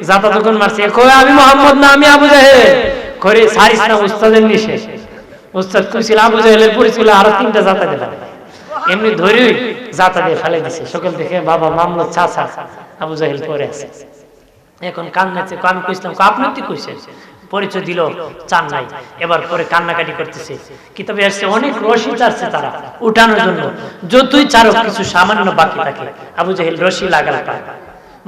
জাতা তখন মারছে, কই আমি মুহাম্মদ না, আমি আবু জাহেল। করে সারিস না উস্তাদের নিষেধ, উস্তাদ কইছিল আবু জাহেলের পরিচয় আরো ৩টা জাতা দিলাম, এমনি ধরে জাতা দিয়ে ফেলে দিছে। সকাল থেকে বাবা মামলা চাচা আবু জাহেল পরে আছে, এখন কান্নাচ্ছে, আমি কইছিলাম আপনি তো কইছেন, পরিচয় দিল চান নাই, এবার পরে কান্নাকাটি করতেছে। কিতাবে আসছে অনেক রশি চাচ্ছে তারা উঠানোর জন্য, যতই চারো কিছু সামান্য বাকি থাকে, আবু জাহেল রশি লাগাল পায়,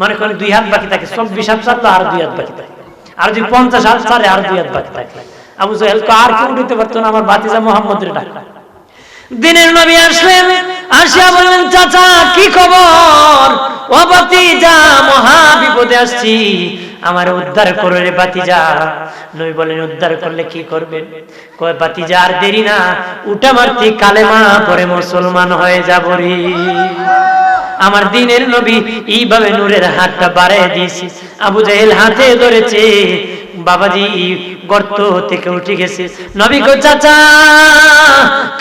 মনে করেন 2 হাত বাকি থাকে, 24 হাত চারলো আর 2 হাত বাকি থাকে, আর যদি 50 হাত চারে আর 2 হাত বাকি থাকে। আবু জাহেল তো আর কেউ দিতে পারতো না, আমার ভাতিজা মুহাম্মদের ডাক। দিনের নবী আসলেন, আসিয়া বললেন চাচা কি খবর? ও ভাতিজা মহা বিপদে আসছি, আমার উদ্ধার করে রে ভাতিজা। নবী বলেন উদ্ধার করলে কি করবেন? কয় ভাতিজা আর দেরি না, উঠা মারতি কালেমা পড়ে মুসলমান হয়ে যাব রে। আমার দিনের নবী এইভাবে নূরের হাতটা বাড়ায় দিয়েছে, আবু জাহেল হাতে ধরেছে, বাবাজি গর্ত থেকে উঠে গেছে। নবী কই চাচা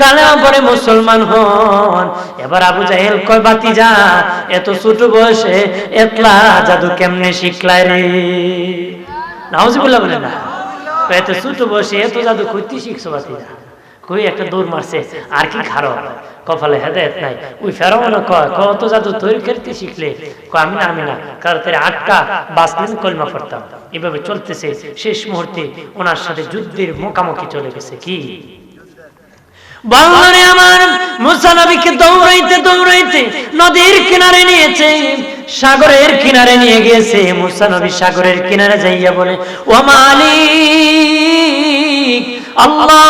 কালেমা পড়ে মুসলমান হন। এবার আবু জাহেল কয় ভাতিজা এত ছোট বয়সে এতলা জাদু কেমনে শিখলাই রে? নাউজুবিল্লাহ বলেন না, এত ছোট বয়সে এত জাদু কইতে শিখছো ভাতিজা? কই একটা দৌড় মারছে, আর কি খারাপ কপালে হেদায়েত নাই। ওই ফেরাউন কয় কত জাদু তৈরি করতে শিখলে? কয় আমি না, কারণ তার আটকা বাসলেন কলমা পড়তাম। এভাবে চলতেছে, শেষ মুহূর্তে ওনার সাথে যুদ্ধের মুখোমুখি চলে গেছে। কি বলরে আমার মুসা নবীকে দৌড়াইতে দৌড়াইতে নদীর কিনারে নিয়েছে, সাগরের কিনারে নিয়ে গিয়েছে। মুসা নবী সাগরের কিনারে যাইয়া বলে ও মালিক, আল্লাহ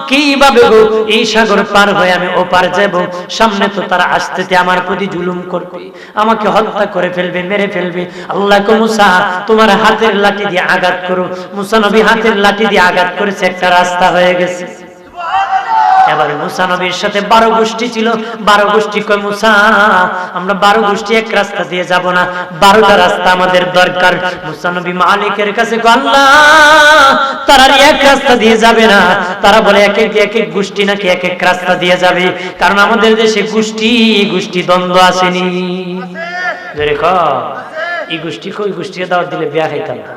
কিভাবে গো এই সাগর পার হয়ে আমি ওপার যাব? সামনে তো তারা আসতে আমার প্রতি জুলুম করবে, আমাকে হত্যা করে ফেলবে, মেরে ফেলবে। আল্লাহ কো মুসা তোমার হাতের লাঠি দিয়ে আঘাত করো। মুসা নবী হাতের লাঠি দিয়ে আঘাত করেছে, একটা রাস্তা হয়ে গেছে। এবার মুসা নবীর সাথে 12 গোষ্ঠী ছিল। 12 গোষ্ঠী কয় মুসা আমরা 12 গোষ্ঠী এক রাস্তা দিয়ে যাব না, 12টা রাস্তা আমাদের দরকার। মুসা নবী মালিকের কাছে কয় আল্লাহ তারা এক রাস্তা দিয়ে যাবে না, তারা বলে এক এক গোষ্ঠী নাকি এক এক রাস্তা দিয়ে যাবে, কারণ আমাদের দেশে গোষ্ঠী দ্বন্দ্ব আসেনি। দেখো এই গোষ্ঠী কই গোষ্ঠীকে দাওয়াত দিলে বিয়া খাইতাম না,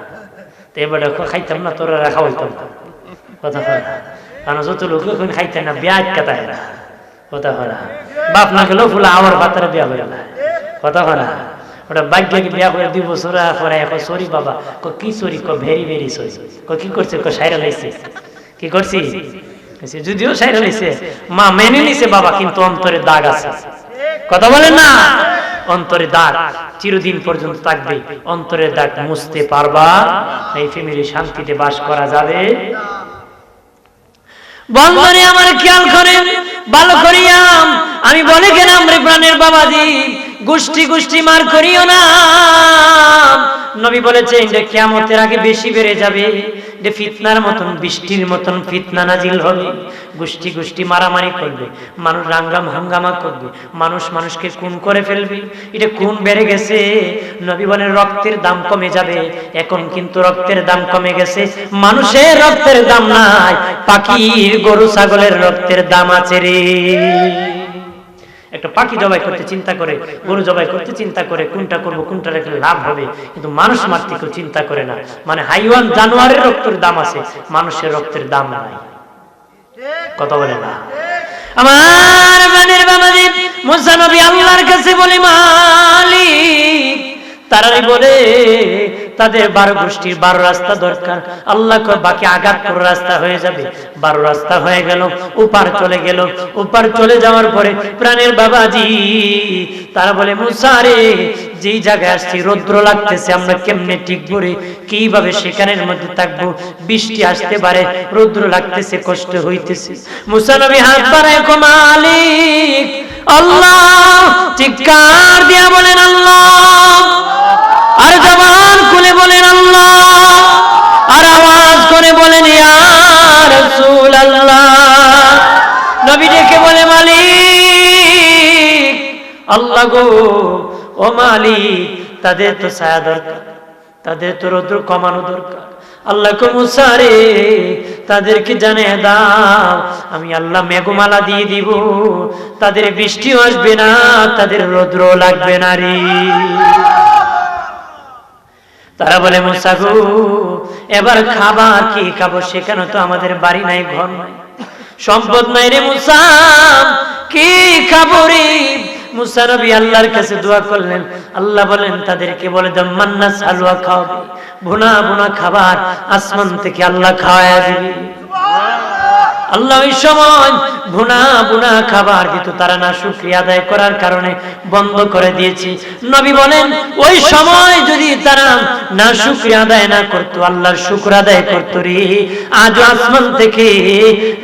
তো এবার খাইতাম না, তোরা রাখা হইতাম না। কথা হয় কারণ যত লোক এখন খাইতে না বিয়া আটকাতায় না। কথা হয় না বাপ না গেলেও ফুলা আমার বাতারে বিয়া হয়ে না। কথা হয় না ওটা ভাগ্যকে বিয়া করে 2 বছর পরে এখন সরি বাবা কি সরি ভেরি ভেরি সরি কি করছে সাইরা লাইছে কি করছি যদিও সাইরা লাইছে মা মেনে নিছে বাবা, কিন্তু অন্তরে দাগ আছে। কথা বলেন না, অন্তরে দাগ চিরদিন পর্যন্ত থাকবে। অন্তরের দাগ মুছতে পারবা এই ফ্যামিলি শান্তিতে বাস করা যাবে। বন্ধুরে আমার খেয়াল করেন ভালো করিয়া, আমি বলে গেলাম রে প্রাণের বাবাজি গোষ্ঠী মার করিও না। নবী বলেছে এটা কিয়ামতের আগে বেশি বেড়ে যাবে, এটা ফিতনার মতন বৃষ্টির মতন ফিতনা নাজিল হবে। গোষ্ঠী মারামারি করবে, মানুষ হাঙ্গামা করবে, মানুষকে খুন করে ফেলবে। এটা খুন বেড়ে গেছে। নবী বলেন রক্তের দাম কমে যাবে। এখন কিন্তু রক্তের দাম কমে গেছে, মানুষের রক্তের দাম নাই, পাখির গরু ছাগলের রক্তের দাম আছে রে। একটা পাখি জবাই করতে চিন্তা করে, গরু জবাই করতে চিন্তা করে, কোনটা করব কোনটা রাখলে লাভ হবে, কিন্তু মানুষ মারতে কেউ চিন্তা করে না। মানে হাইওয়ান জানোয়ারের রক্তের দাম আছে, মানুষের রক্তের দাম নাই। কথা বলে না আমার বানের বাবাজি। মুসা নবী আল্লাহর কাছে বলে মালিক, তারাই বলে তাদের 12 গোষ্ঠীর 12 রাস্তা দরকার। আল্লাহ কয় বাকি আঘাত করে রাস্তা হয়ে যাবে। 12 রাস্তা হয়ে গেল, উপার চলে গেল। উপার চলে যাওয়ার পরে প্রাণের বাবাজি তারা বলে মুসা রে যেই জায়গায় আসছি রৌদ্র লাগতেছে, আমরা কেমনে টিকবো রে, কিভাবে সেখানের মধ্যে থাকবো? বৃষ্টি আসতে পারে, রৌদ্র লাগতেছে, কষ্ট হইতেছে। মুসা নবী হাত বাড়ায় কো মালিক আল্লাহ, চিৎকার দিয়া বলেন আল্লাহ, আর জবান খুলে বলেন আল্লাহ, আর আওয়াজ করে বলেন ইয়া রাসূলুল্লাহ। নবী ডেকে বলে মালিক আল্লাহ গো, ও মালিক তাদের তো ছায়া দরকার, তাদের তো রৌদ্র কমানো দরকার। আল্লাহ কো মুসা রে তাদেরকে জানিয়ে দাও আমি আল্লাহ মেঘমালা দিয়ে দিব, তাদের বৃষ্টিও আসবে না, তাদের রৌদ্র লাগবে না রে। তারা বলে মুসা গো এবার খাবার কি খাবো? সেখানে তো আমাদের বাড়ি নাই, ঘর নাই, সম্পদ নাই রে মুসা, কি খাবো রে? মুসা নবী আল্লাহর কাছে দোয়া করলেন। আল্লাহ বলেন তাদেরকে বলে দাও মান্নাস হালুয়া খাওয়াবে, ভুনা ভুনা খাবার আসমান থেকে আল্লাহ খাওয়ায়া দিবে। আল্লাহ ওই সময় ভুনা ভুনা খাবার দিত, তারা না শুকরিয়া আদায় করার কারণে বন্ধ করে দিয়েছে। নবী বলেন ওই সময় যদি তারা না শুকরিয়া আদায় না করতো, আল্লাহর শুকর আদায় করতো রে, আজ আসমান থেকে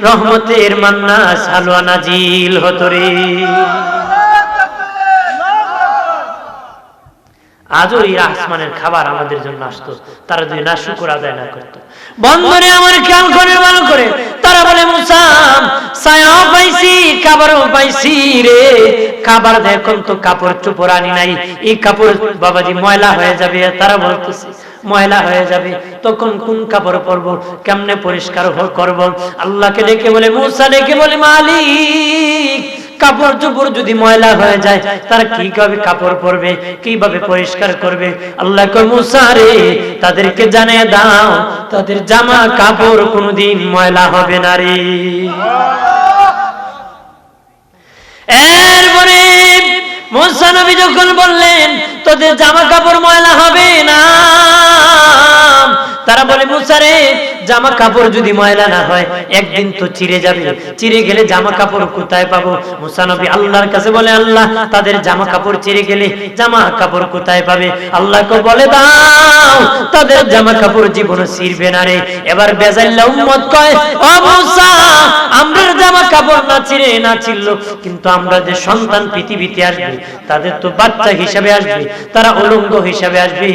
রহমতের মান্না হালুয়া নাজিল হতো রে। আজও এই আসমানের খাবার আমাদের জন্য আসতো, তারা যদি না শুকর আদায় না করতো। বন্ধুরে আমার খেয়াল করে ভালো করে, তারা বলে মুসা ছায়াও পাইছি খাবারও পাইছি রে, খাবার দেখুন তো কাপড় চোপড় আনি নাই, এই কাপড় বাবাজি ময়লা হয়ে যাবে। তারা বলতেছে ময়লা হয়ে যাবে, তখন কোন কাপড় পরবো, কেমনে পরিষ্কার করবো? আল্লাহকে ডেকে বলে মুসা ডেকে বলে মালিক কাপড় চোপড় যদি ময়লা হয়ে যায় তারা কিভাবে কাপড় পরবে, কিভাবে পরিষ্কার করবে? আল্লাহ কয় মুসা রে তাদেরকে জানিয়ে দাও তাদের জামা কাপড় কোনোদিন ময়লা হবে না রে। এরপরে মুসা নবী যখন বললেন তোদের জামা কাপড় ময়লা হবে না, তারা বলে মুসা রে জামা কাপড় যদি ময়লা না হয় একদিন তো চিরে যাবে, চিরে গেলে জামা কাপড় কোথায় পাবো? মুসা নবী আল্লাহর কাছে বলে, আল্লাহ তাদের জামা কাপড় চিরে গেলে জামা কাপড় কোথায় পাবে? আল্লাহকে বলে দাও তাদের জামা কাপড় জীবনে ছিঁড়বে না রে। এবার বেজাইল্লা উম্মত কয়, ও মুসা আমরা জামা কাপড় না ছিঁড়ে না ছিড়লো, কিন্তু আমরা যে সন্তান পৃথিবীতে আসবে তাদের তো বাচ্চা হিসাবে আসবে, তারা উলঙ্গ হিসাবে আসবে,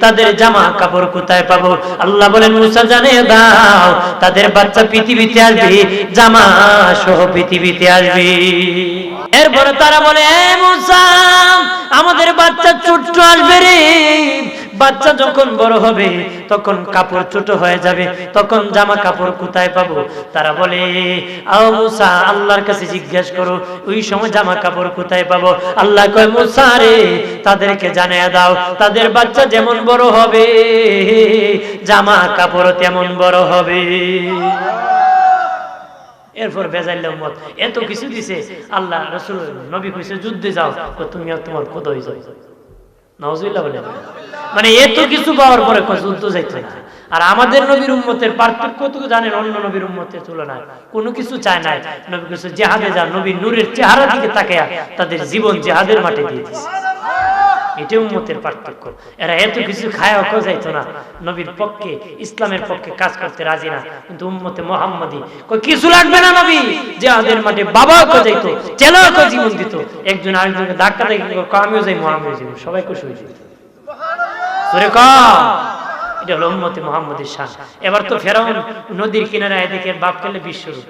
তাদের জামা কাপড় কোথায় পাবো? আল্লাহ বলেন মুসা জানিয়ে দাও তাদের বাচ্চা পৃথিবীতে আসবে, জামা সহ পৃথিবীতে আসবে। এরপরে তারা বলে, এ মুসা আমাদের বাচ্চা ছোট্ট আসবে রে, বাচ্চা যখন বড় হবে তখন কাপড় ছোট হয়ে যাবে, তখন জামা কাপড় কোথায় পাবো? তারা বলে, আও মুসা আল্লাহর কাছে জিজ্ঞেস করো ওই সময় জামা কাপড় কোথায় পাবো? আল্লাহ কয়, মুসা রে তাদেরকে জানিয়ে দাও তাদের বাচ্চা যেমন বড় হবে জামা কাপড় তেমন বড় হবে। এরপর বেজাইল উম্মত এত কিছু দিছে, আল্লাহ রাসূল নবী কইছে যুদ্ধে যাও, তুমি আর তোমার খোদা হয়ে যাও। নাউজুবিল্লাহ বলে, মানে এত কিছু পাওয়ার পরে যুদ্ধ যাইতো না। আর আমাদের নবীর উম্মতের পার্থক্য তো জানেন, অন্য নবীর উম্মতের তুলনায় কোনো কিছু চায় না। নবী কইছে জিহাদে যা, নবীর নূরের চেহারা দিকে তাকায়া তাদের জীবন জিহাদের মাঠে দিয়ে দিয়েছে। এটা উম্মতের পার্থক্য। এরা এত কিছু খায়াও যাইতো না, নবীর পক্ষে ইসলামের পক্ষে কাজ করতে রাজি না, কিন্তু উম্মতে মুহাম্মাদি কই কিছু লাগবে না, নবী জিহাদের মাঠে বাবাও কো যাইতো, চেলাও কো জীবন দিত, একজন আরেকজনকে ধাক্কা দিয়ে আমিও যাই, আমিও যাই, সবাই খুশি হয়ে যেত। সুরে ক এটা হলো উম্মতে মুহাম্মাদের শান। এবার তো ফেরাউন নদীর কিনারে এদিকে বাপ খেলে বিশ্বরূপ,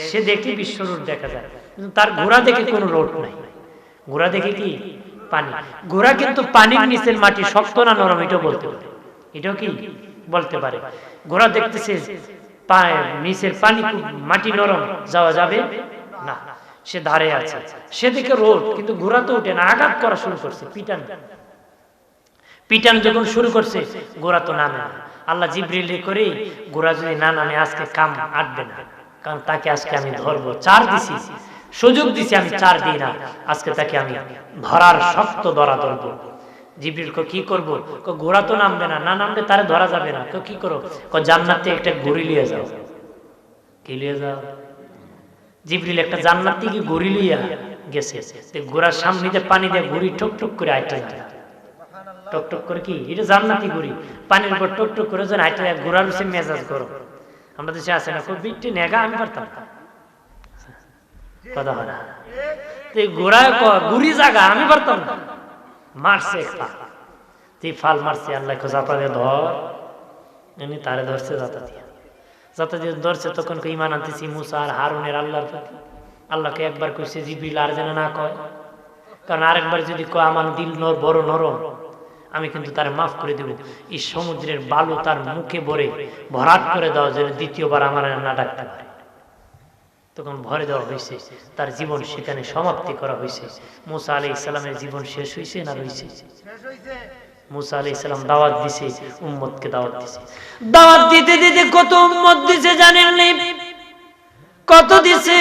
সে দেখে বিশ্বরূপ দেখা যায়, কিন্তু তার ঘোড়া দেখে কোনো রোড নাই। ঘোড়া দেখে কি পানি, ঘোড়া কিন্তু পানির নিচের মাটি শক্ত না নরম এটাও বলতে পারে, এটাও কি বলতে পারে। ঘোড়া দেখতেছে নিচের পানি মাটি নরম, যাওয়া যাবে না, সে ধারে আছে, সেদিকে রোড, কিন্তু ঘোড়া তো উঠে না, আঘাত করা শুরু করছে, পিটান যখন শুরু করছে ঘোড়া তো নামে না। আল্লাহ জিবরিল করে ঘোড়া যদি না নামে আজকে কাম আটবে না, কারণ তাকে আজকে আমি ধরবো, চার দিছি, সুযোগ দিছি, আমি চার দিই না, আজকে তাকে আমি ধরার শক্ত ধরা ধরবো। জিবরিল কো কি করব? কো ঘোড়া তো নামবে না, না নামলে তারে ধরা যাবে না। কো কি করো? কো জান্নাতে একটা ঘুড়ি লিয়ে যাও। কি লিয়ে যাও? জিবরিল একটা জান্নাত থেকে ঘুড়ি লিয়া গেছে, ঘোড়ার সামনে দিয়ে পানি দিয়ে ঘুড়ি ঠক ঠক করে আইতে যায়, টক টক করে, কি এটা জান্নাতি ঘুড়ি, পানির উপর টক টক করে যেন আইতে যায়, ঘোড়ার উঠে মেজাজ করো। আমরা দেশে আছে না খুব বিট্টি নেগা, আমি পারতাম কথা হয় না, ঘোড়ায় ঘুরি জায়গা আমি পারতাম না, মারছে তুই ফাল মারছে, আল্লাহ যাতা দিয়ে ধর, এমনি তারে ধরছে যাতা দিয়ে ধরছে। তখন ইমান আনতেছি মুসা আর হারুনের আল্লাহর প্রতি। আল্লাহকে একবার কইছে জিবরিল আর যেন না কয়, কারণ আরেকবার যদি কয় আমার দিল বড় নরম, আমি কিন্তু তার মাফ করে দেব। এই সমুদ্রের বালু তার মুখে ভরাট করে দেওয়া যেন দ্বিতীয়বার আমার না ডাকতে পারে। তখন ভরে দেওয়া হয়েছে, তার জীবন সেখানে সমাপ্তি করা হয়েছে। মুসা আলাইহিস সালামের জীবন শেষ হয়েছে না রয়েছে? মুসা আলাইহিস সালাম দাওয়াত দিছে, উম্মতকে দাওয়াত দিছে, দাওয়াত দিতে দিতে কত উম্মত দিছে জানেন নি? কত দিছে?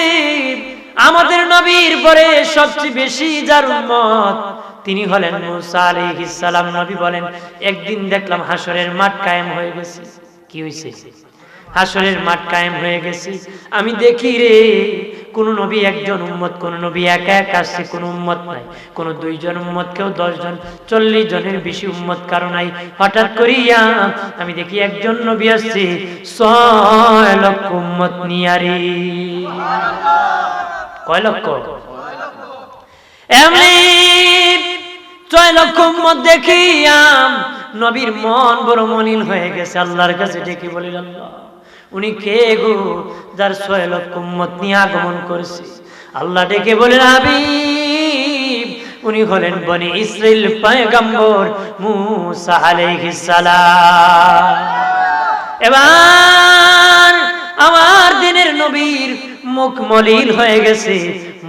আমাদের নবীর পরে সবচেয়ে বেশি যার উম্মত তিনি হলেন মুসা আলাইহিস সালাম। নবী বলেন একদিন দেখলাম হাসরের মাঠ কায়েম হয়ে গেছে। কি হইছে? হাসরের মাঠ কায়েম হয়ে গেছে। আমি দেখি রে কোন নবী একজন উম্মত, কোন নবী একা একা আসছে, কোন উম্মত নাই, কোন দুইজন উম্মত, কেউ 10 জন 40 জনের বেশি উম্মত কারো নাই। হঠাৎ করিয়া আমি দেখি একজন নবী আসছে 6 লক্ষ উম্মত নিয়া রে। কয় লক্ষ? এমনি 6 লক্ষ উম্মত দেখিয়া নবীর মন বড় মলিন হয়ে গেছে। আল্লাহর কাছে ডেকে বলিল, আল্লাহ উনি কে গো যার 6 লক্ষ উম্মত নিয়ে আগমন করেছে? আল্লাহ ডেকে বলেন, হাবিব উনি হলেন বনি ইসরাইল পয়গম্বর মুসা আলাইহিস সালাম। এবার আমার দিনের নবীর মুখ মলিন হয়ে গেছে,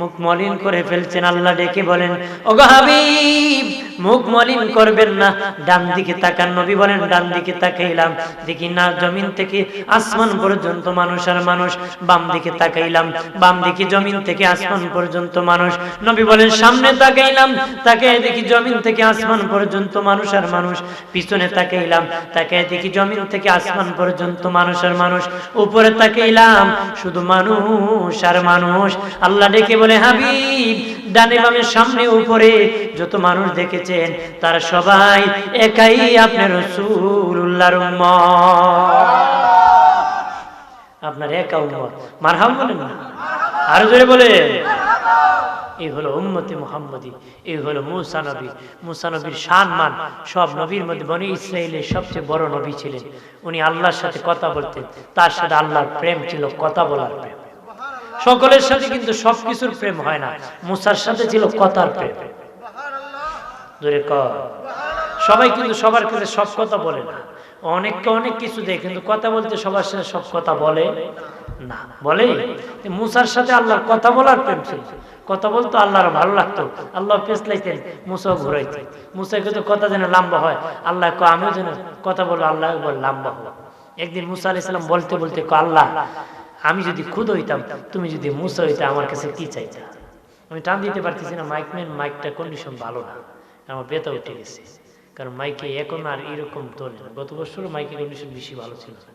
মুখ মলিন করে ফেলছেন। আল্লাহ ডেকে বলেন, ওগো হাবিব মুখ মলিন করবেন না। ডান দিকে তাকান, নবী বলেন ডান দিকে তাকাইলাম, দেখি না জমিন থেকে আসমান পর্যন্ত মানুষ আর মানুষ। বাম দিকে তাকাইলাম, বাম দিকে জমিন থেকে আসমান পর্যন্ত মানুষ। নবী বলেন সামনে তাকাইলাম, তাকায় দেখি জমিন থেকে আসমান পর্যন্ত মানুষ আর মানুষ। পিছনে তাকাইলাম, তাকায় দেখি জমিন থেকে আসমান পর্যন্ত মানুষ আর মানুষ। উপরে তাকাইলাম, শুধু মানুষ আর মানুষ। আল্লাহ ডেকে বলে, হাবিব, ডানে বামে সামনে উপরে যত মানুষ দেখেছেন তারা সবাই একাই আপনার রাসূলুল্লাহর উম্মত, আপনার একা উম্মত। মারহাবা বলেন না, আরো জোরে বলে। এই হলো উম্মতে মুহাম্মদী, এই হলো মূসা নবী। মূসা নবীর সম্মান সব নবীর মধ্যে বনি ইসরাইলের সবচেয়ে বড় নবী ছিলেন। উনি আল্লাহর সাথে কথা বলতেন, তার সাথে আল্লাহর প্রেম ছিল, কথা বলার প্রেম। সকলের সাথে কিন্তু সবকিছুর প্রেম হয় না, মূসার সাথে ছিল কথার প্রেম। জোরে কর। সবাই কিন্তু সবার কাছে সব কথা বলে না, অনেককে অনেক কিছু দেয়, কিন্তু কথা বলতে সবার সাথে সব কথা বলে না। বলে মূসার সাথে আল্লাহর কথা বলার প্রেম ছিল, কথা বলতো, আল্লাহর ভালো লাগতো। আল্লাহ পেছলাইতেন, মূসাও ঘুরাইতেন। মূসাকে তো কথা যেন লম্বা হয়, আল্লাহ আমিও যেন কথা বলবো, আল্লাহ বল লম্বা হবো। একদিন মূসা আলাইহিস সালাম বলতে বলতে আল্লাহ, আমি যদি খুদ হইতাম, তুমি যদি মূসা হইতা, আমার কাছে কি চাইতা? আমি টান দিতে পারতেছি না, মাইকটা কন্ডিশন ভালো না, আমার ব্যথা উঠে গেছে। কারণ মাইকে এখন আর এরকম তোলে না। গত বছরও মাইকে কন্ডিশন বেশি ভালো ছিল না,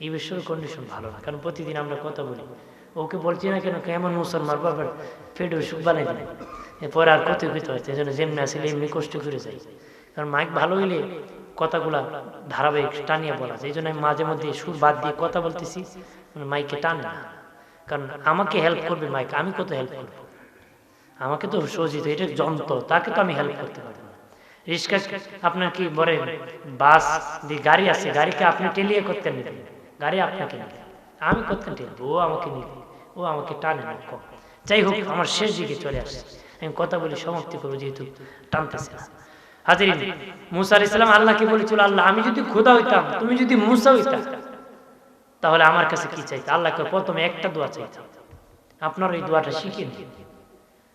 এই বছর কন্ডিশন ভালো না। কারণ প্রতিদিন আমরা কথা বলি, ওকে বলছি না কেন, কেমন মুসলমান বাবার ফেডে সুখ বানাই দেয়, এরপরে আর কত কইতে হচ্ছে। এই জন্য যেমনি আসলে এমনি কষ্ট করে যাই। কারণ মাইক ভালো হইলে কথাগুলা ধারাবাহিক টানিয়ে বলা যায়। এই জন্য আমি মাঝে মধ্যে সুর বাদ দিয়ে কথা বলতেছি, মাইকে টানে না। কারণ আমাকে হেল্প করবে মাইক, আমি কত হেল্প করবো? আমাকে তো সহজিত, এটা যন্ত্র, তাকে তো আমি হেল্প করতে পারবো না। রিক্সা আপনার কি বলে, বাস দিয়ে গাড়ি আছে, গাড়িকে আপনি টেলিয়ে করতে নেবেন, গাড়ি আপনাকে নেবে, আমি করতে টেলবো, ও আমাকে নিবে, ও আমাকে টানে না কম। যাই হোক, আমার শেষ দিকে চলে আসছে, আমি কথা বলি সমাপ্তি করবো, যেহেতু টানতেছে না। হাজিরিন, মূসা আলাইহিস সালাম আল্লাহকে বলেছিল, আল্লাহ, আমি যদি খোদা হইতাম, তুমি যদি মূসা হইতাম, তাহলে আমার কাছে কি চাইতে? আল্লাহকে প্রথমে একটা দোয়া চাইতাম, আপনার এই দোয়াটা শিখে নিন।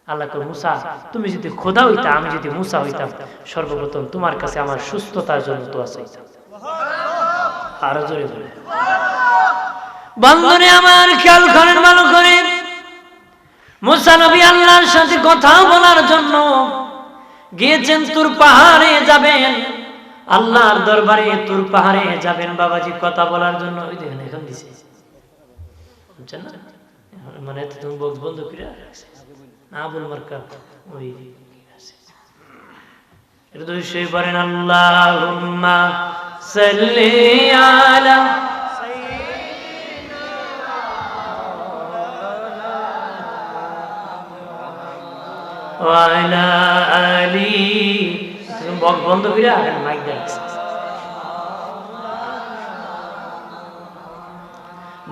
আল্লাহকে, মূসা, তুমি যদি খোদা হইতা, আমি যদি মূসা হইতাম, সর্বপ্রথম তোমার কাছে আমার সুস্থতার জন্য দোয়া চাইতাম। আরো জোরে বলে। বন্ধুরে আমার, খেয়াল করেন ভালো করে, মূসা নবী আল্লাহর সাথে কথা বলার জন্য গিয়েছেন, তুর পাহাড়ে যাবেন, আল্লাহর দরবারে তুর পাহাড়ে যাবেন বাবাজি কথা বলার জন্য। ওই দেখেন এখন দিছে, বুঝছেন না? মানে তুমি বক্স বন্ধ করে আবুল মার্কা ওই এটা তো সেই পড়েন, আল্লাহুম্মা সাল্লি আলা ওয়া আলা আলি। তুমি বক্স বন্ধ করে আর মাইক দেন।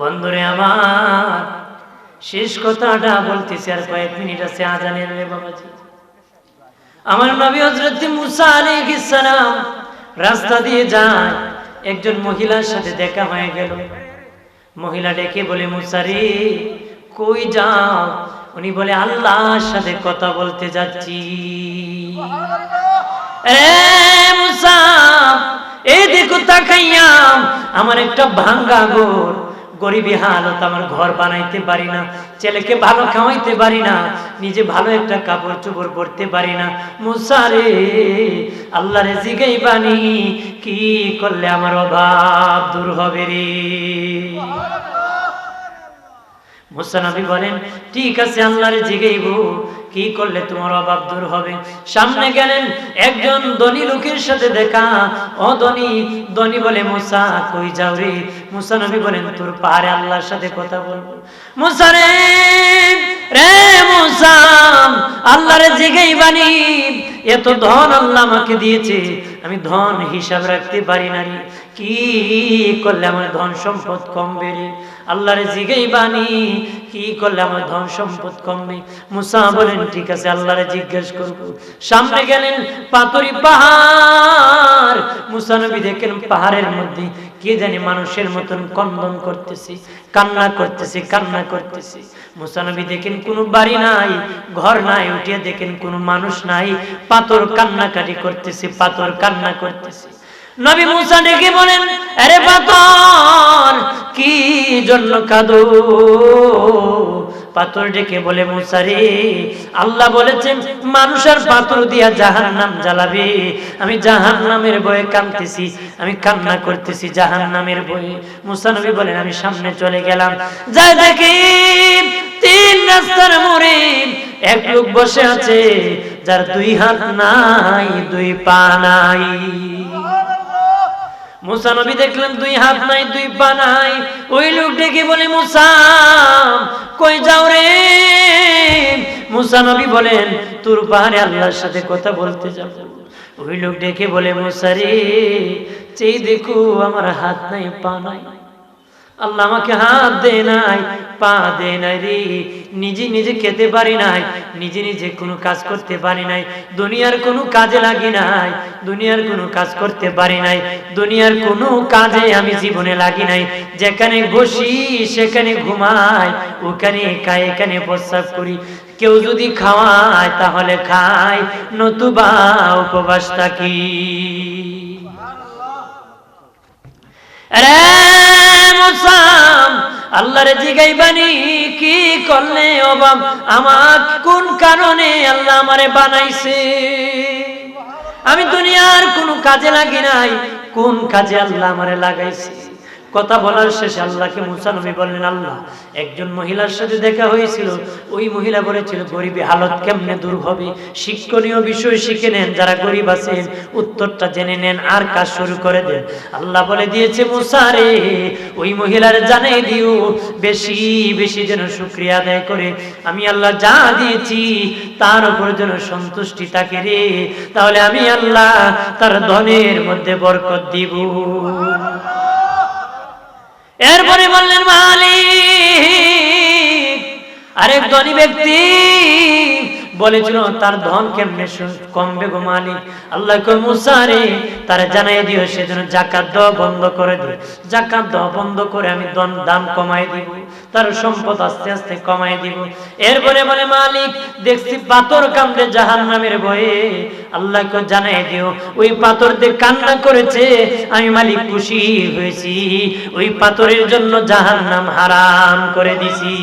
বন্ধুরে আমার, শেষ কথাটা বলতেছি, আর কয়েক মিনিট আছে আজানের। বাবাজি, আমার নবী হযরত মূসা আলাইহিস সালাম রাস্তা দিয়ে যায়, একজন মহিলার সাথে দেখা হয়ে গেল। মহিলা ডেকে বলে, মূসা রে, কই যাও? উনি বলে, আল্লাহর সাথে কথা বলতে যাচ্ছি। এ মূসা, এই দেখো তাকাইয়া, আমার একটা ভাঙ্গা ঘর, গরিবী হালত, আমার ঘর বানাইতে পারি না, ছেলেকে ভালো খাওয়াইতে পারি না, নিজে ভালো একটা কাপড় চোপড় পরতে পারি না। মূসা রে, আল্লাহরে জিগাইবানি, কি করলে আমার অভাব দূর হবে রে? মূসা নবী বলেন, ঠিক আছে, আল্লাহরে জিগাইবো, কি করলে তোমার অভাব দূর হবে। সামনে গেলেন, একজন ধনী লোকের সাথে দেখা। ও ধনী, ধনী বলে, মূসা কই যাও রে? মূসা নবী বলেন, তোর পাহাড়ে আল্লাহর সাথে কথা বলবো। মূসা রে, রে মূসা, আল্লাহরে জিগাইবানি, এত ধন আল্লাহ আমাকে দিয়েছে, আমি ধন হিসাব রাখতে পারি না রে, কি করলে আমার ধন সম্পদ কমবে রে? আল্লাহরে জিজ্ঞাসা কি করলে আমার ধন সম্পদ কমবে? মুসা বলেন ঠিক আছে আল্লাহরে জিজ্ঞেস করব। সামনে গেলেন পাথরি পাহাড়। মুসা নবী দেখেন পাহাড়ের মধ্যে কে জানি মানুষের মতন কন্দন করতেছে, কান্না করতেছে, কান্না করতেছে। মুসা নবী দেখেন কোনো বাড়ি নাই, ঘর নাই, উঠিয়ে দেখেন কোনো মানুষ নাই, পাথর কান্নাকাটি করতেছে, পাথর কান্না করতেছে। নবী মুসা ডেকে বলেন, আরে পাথর কি জন্য কাঁদো? পাথর ডেকে বলে, মুসা রে, আল্লাহ বলেছেন মানুষ আর পাথর দিয়া জাহান্নাম জ্বালাবে। আমি জাহান্নামের ভয়ে কাঁদতেছি, আমি কান্না করতেছি জাহান্নামের ভয়ে। মুসা নবী বলেন, আমি সামনে চলে গেলাম, যাই দেখি 3 রাস্তার মোড়ে এক লোক বসে আছে, যার 2 হাত নাই, 2 পা নাই। মুসা নবী দেখলেন 2 হাত নাই, 2 পা নাই। ওই লোক ডেকে বলে, মুসা কই যাও রে? মুসা নবী বলেন, তোর পাহাড়ে আল্লাহর সাথে কথা বলতে যাব। ওই লোক ডেকে বলে, মুসা রে, চেয়ে দেখো আমার হাত নাই, পা নাই। আল্লাহ আমাকে হাত দেয় নাই, পা দেয় নাই রে। নিজে নিজে খেতে পারি নাই, নিজে নিজে কোনো কাজ করতে পারি নাই, দুনিয়ার কোনো কাজে লাগি নাই, দুনিয়ার কোনো কাজ করতে পারি নাই, দুনিয়ার কোনো কাজে আমি জীবনে লাগি নাই। যেখানে বসি সেখানে ঘুমাই, ওখানে খাই, এখানে প্রস্রাব করি। কেউ যদি খাওয়ায় তাহলে খাই, নতুবা উপবাস থাকি। আল্লাহরে জিগাইবানি কি করলে অভাব আমার, কোন কারণে আল্লাহ আমারে বানাইছে? আমি দুনিয়ার কোনো কাজে লাগি নাই, কোন কাজে আল্লাহ আমারে লাগাইছে? কথা বলার শেষে আল্লাহকে মুসা নবী বললেন, আল্লাহ একজন মহিলার সাথে দেখা হয়েছিল, ওই মহিলা বলেছিল গরিবী হালত কেমনে দূর হবে। শিক্ষণীয় বিষয় শিখে নেন, যারা গরিব আছেন উত্তরটা জেনে নেন, আর কাজ শুরু করে দেন। আল্লাহ বলে দিয়েছে, মুসা রে, ওই মহিলার জানাই দিও বেশি বেশি যেন শুকরিয়া আদায় করে, আমি আল্লাহ যা দিয়েছি তার উপর যেন সন্তুষ্টি থাকে রে, তাহলে আমি আল্লাহ তার ধনের মধ্যে বরকত দিব। এরপরে বললেন, মালিক, আরেক ধনী ব্যক্তি বলেছিল তার ধন কেমনে কমবে গো মালিক? আল্লাহ কয়, মুসা রে, তার জানাই দিও সে যেন যাকাত দেওয়া বন্ধ করে দিবে। যাকাত দেওয়া বন্ধ করে আমি দাম কমাই দিব, তার সম্পদ আস্তে আস্তে কমাই দিব। এরপরে বলে, মালিক দেখছি পাথর কামড়ে জাহান্নামের ভয়ে, আল্লাহ কয় জানাই দিও ওই পাথর দিয়ে কান্না করেছে, আমি মালিক খুশি হয়েছি, ওই পাথরের জন্য জাহান্নাম হারাম করে দিছি।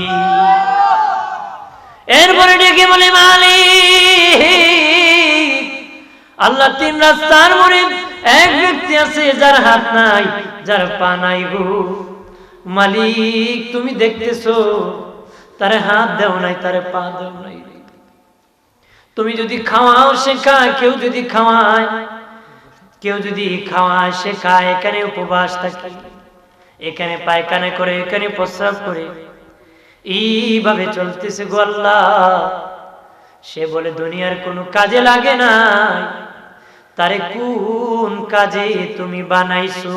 এরপরে ডেকে বলে, মালিক, আল্লাহ 3 রাস্তার মোড়ে এক ব্যক্তি আছে, যার হাত নাই, যার পা নাই গো মালিক, তুমি দেখতেছো তারে হাত দেও নাই, তারে পা দেও নাই। তুমি যদি খাওয়াও সে খায়, কেউ যদি খাওয়ায়, কেউ যদি খাওয়ায় সে খায়, এখানে উপবাস থাকে, এখানে পায়খানা করে, এখানে প্রস্রাব করে, এইভাবে চলতেছে গো আল্লাহ। সে বলে দুনিয়ার কোনো কাজে লাগে না, তারে কোন কাজে তুমি বানাইছো?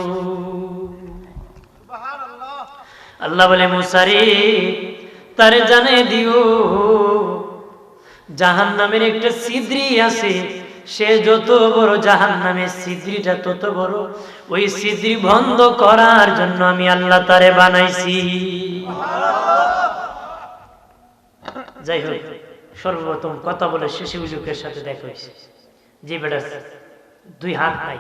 আল্লাহ বলে, মুসা রে, তারে জানিয়ে দিও জাহান্নামের একটা ছিদ্রি আছে, সে যত বড় জাহান্নামের ছিদ্রিটা তত বড়, ওই ছিদ্রি বন্ধ করার জন্য আমি আল্লাহ তারে বানাইছি। যাই হোক, সর্বপ্রথম কথা বলে শেষে ওই লোকের সাথে দেখা হয়েছে, যে বেটা 2 হাত নাই।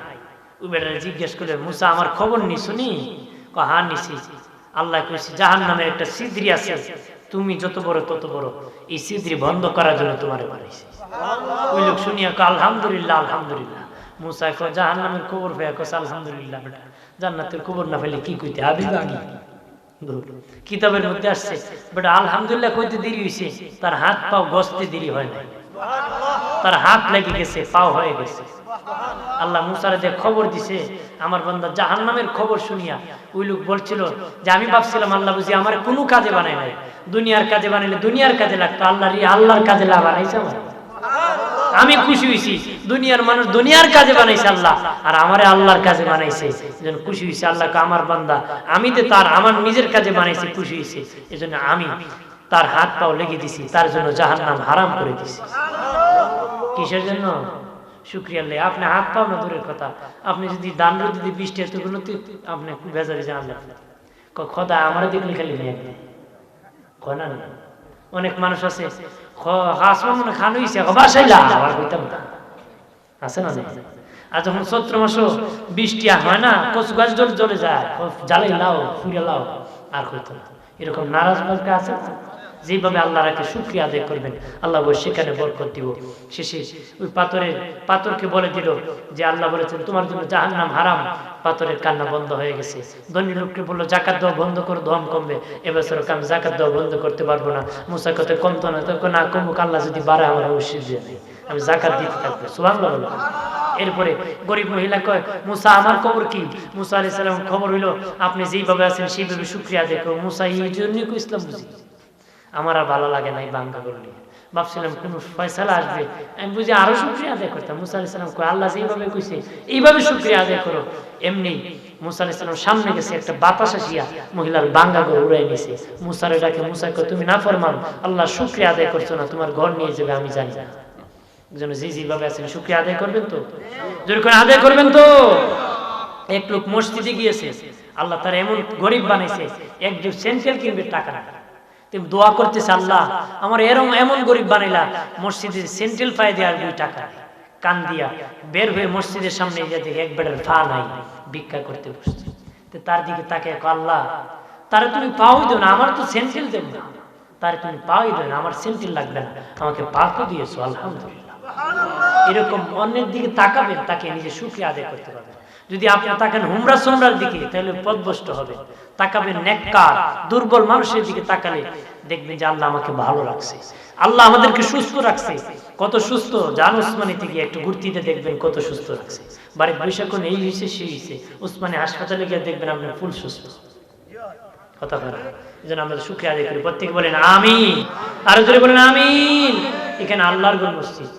ওই বেটা জিজ্ঞেস করে, মুসা আমার খবর নিশুনি? হ্যাঁ নিছি। আল্লাহ কইছে জাহান্নামের একটা ছিদ্রি আছে, তুমি যত বড় তত বড়, এই ছিদ্রি বন্ধ করার জন্য তোমারে বানাইছে। ওই লোক শুনিয়া কয়, আলহামদুলিল্লাহ, আলহামদুলিল্লাহ। মুসা কয়, জাহান্নামের খবর পেয়ে কয়, আলহামদুলিল্লাহ। বেটা জান্নাতের খবর না পেলে কি কইতে হবে? কিতাবের মধ্যে আসছে, বেটা আলহামদুলিল্লাহ কইতে দেরি হয়েছে, তার হাত পাও গসতে দেরি হয় না, তার হাত লেগে গেছে, পাও হয়ে গেছে। আল্লাহ মুসার যে খবর দিছে, আমার বান্দা জাহান্নামের খবর শুনিয়া ওই লোক বলছিল যে আমি ভাবছিলাম আল্লাহ বুঝি আমার কোনো কাজে বানায় নাই, দুনিয়ার কাজে বানাইলে দুনিয়ার কাজে লাগতো, আল্লাহর কাজে বানাইছে আমার। আমি খুশি হইছি। দুনিয়ার মানুষ দুনিয়ার কাজে বানাইছে আল্লাহ, আর আমারে আল্লাহর কাজে বানাইছে, এজন্য খুশি হইছে। আল্লাহকে আমার বান্দা, আমি তো তার আমার নিজের কাজে বানাইছি, খুশি হইছে। এজন্য আমি তার হাত পাও লেগে দিছি, তার জন্য জাহান্নাম হারাম করে দিছি। কিসের জন্য? শুকরিয়া আল্লাহ। আপনি হাত পাও না দূরের কথা, আপনি যদি দান যদি বৃষ্টি এতগুলো আপনি বেজারি জানলেন খোদা আমার দেখলে খালি নেই না। অনেক মানুষ আছে খান হইছে বাসাইলা আবার কইতাম না, আছে না? আর যখন চৈত্র মাস বৃষ্টি হয় না, কচু গাছ জ্বলে যায়, জ্বালাই লাও ফুরিয়া লাও আর কইতো না। এরকম নারাজ বলতে আছে না? যেভাবে আল্লাহ রাখে শুকরিয়া আদায় করবেন, আল্লাহ সেখানে বরকত দিব। শেষে ওই পাথরকে বলে দিল যে আল্লাহ বলেছেন তোমার জন্য জাহান্নাম হারাম। পাথরের কান্না বন্ধ হয়ে গেছে। ধনী লোককে বললো জাকাত দেওয়া বন্ধ করো, ধম কমবে। এবছর আমি জাকাত দেওয়া বন্ধ করতে পারবো না। মুসা কত কমতো না, তখন না কমুক, আল্লাহ যদি বাড়ে আমার অবশ্যই দিয়ে নেই, আমি জাকাত দিতে থাকবো। সুবহানাল্লাহ। এরপরে গরিব মহিলা কয় মুসা আমার খবর কি? মুসা আলাইহিস সালাম খবর হইলো আপনি যেইভাবে আছেন সেইভাবে শুকরিয়া আদায় করো। মুসা এই জন্যই ইসলাম বুঝি, আমার আর ভালো লাগে না এই বাঙ্গা করলে। ভাবছিলাম কোন ফয়সালা আসবে, আমি বুঝি আরো শুকরিয়া আদায় করতাম। মুসা আলাইহিস সালাম কয় আল্লাহ যেইভাবে কইছে এইভাবে শুকরিয়া আদায় করো। এমনি মুসা আলাইহিস সালাম সামনে গেছে, একটা বাতাস আসিয়া মহিলার বাঙ্গা ঘর উড়াই নিছে। মুসারে ডাকে, মুসা কয় তুমি নাফরমান, আল্লাহ শুকরিয়া আদায় করছো না, তোমার ঘর নিয়ে যাবে আমি জানি না। যেন যেভাবে আছেন শুকরিয়া আদায় করবেন তো, জোরে করে আদায় করবেন তো। এক লোক মসজিদে গিয়েছে, আল্লাহ তার এমন গরিব বানাইছে, একজন সেন্ট্রাল কিনবে টাকা না, তুমি দোয়া করতেছে আল্লাহ আমার এমন গরিব বানাইলা, মসজিদের সেন্ট্রাল পায়ে দেওয়ার 2 টাকা কান দিয়া বের হয়ে মসজিদের সামনে গিয়ে দেখে এক বেড়ার ফা নাই, ভিক্ষা করতে বসছে। তার দিকে তাকে আল্লাহ তারে তুমি পাওই দেও না, আমার তো সেন্ট্রাল দেব না, তারে তুমি পাওই দেও না, আমার সেন্ট্রাল লাগবে না, আমাকে পাকও দিয়েছো আলহামদুলিল্লাহ। এরকম অন্যের দিকে তাকাবেন, তাকে নিজে সুখে আদায় করতে পারবেন। যদি আপনি তাকান হুমরা সুমরার দিকে, তাহলে পথভ্রষ্ট হবে। তাকাবেন নেককার দুর্বল মানুষের দিকে, তাকালে দেখবেন যে আল্লাহ আমাকে ভালো রাখছে, আল্লাহ আমাদেরকে সুস্থ রাখছে। কত সুস্থ জান, উসমানীতে গিয়ে একটু ঘুরতিতে দেখবেন কত সুস্থ রাখছে। বাড়ির বৈশাখ এই হয়েছে সেই হয়েছে, উসমানী হাসপাতালে গিয়ে দেখবেন আপনার ফুল সুস্থ। কথা বলা এই জন্য আমরা শুকরিয়া আদায় করি। প্রত্যেকে বলেন আমিন, আরো জোরে বলেন আমিন। এখানে আল্লাহর ঘর মসজিদ।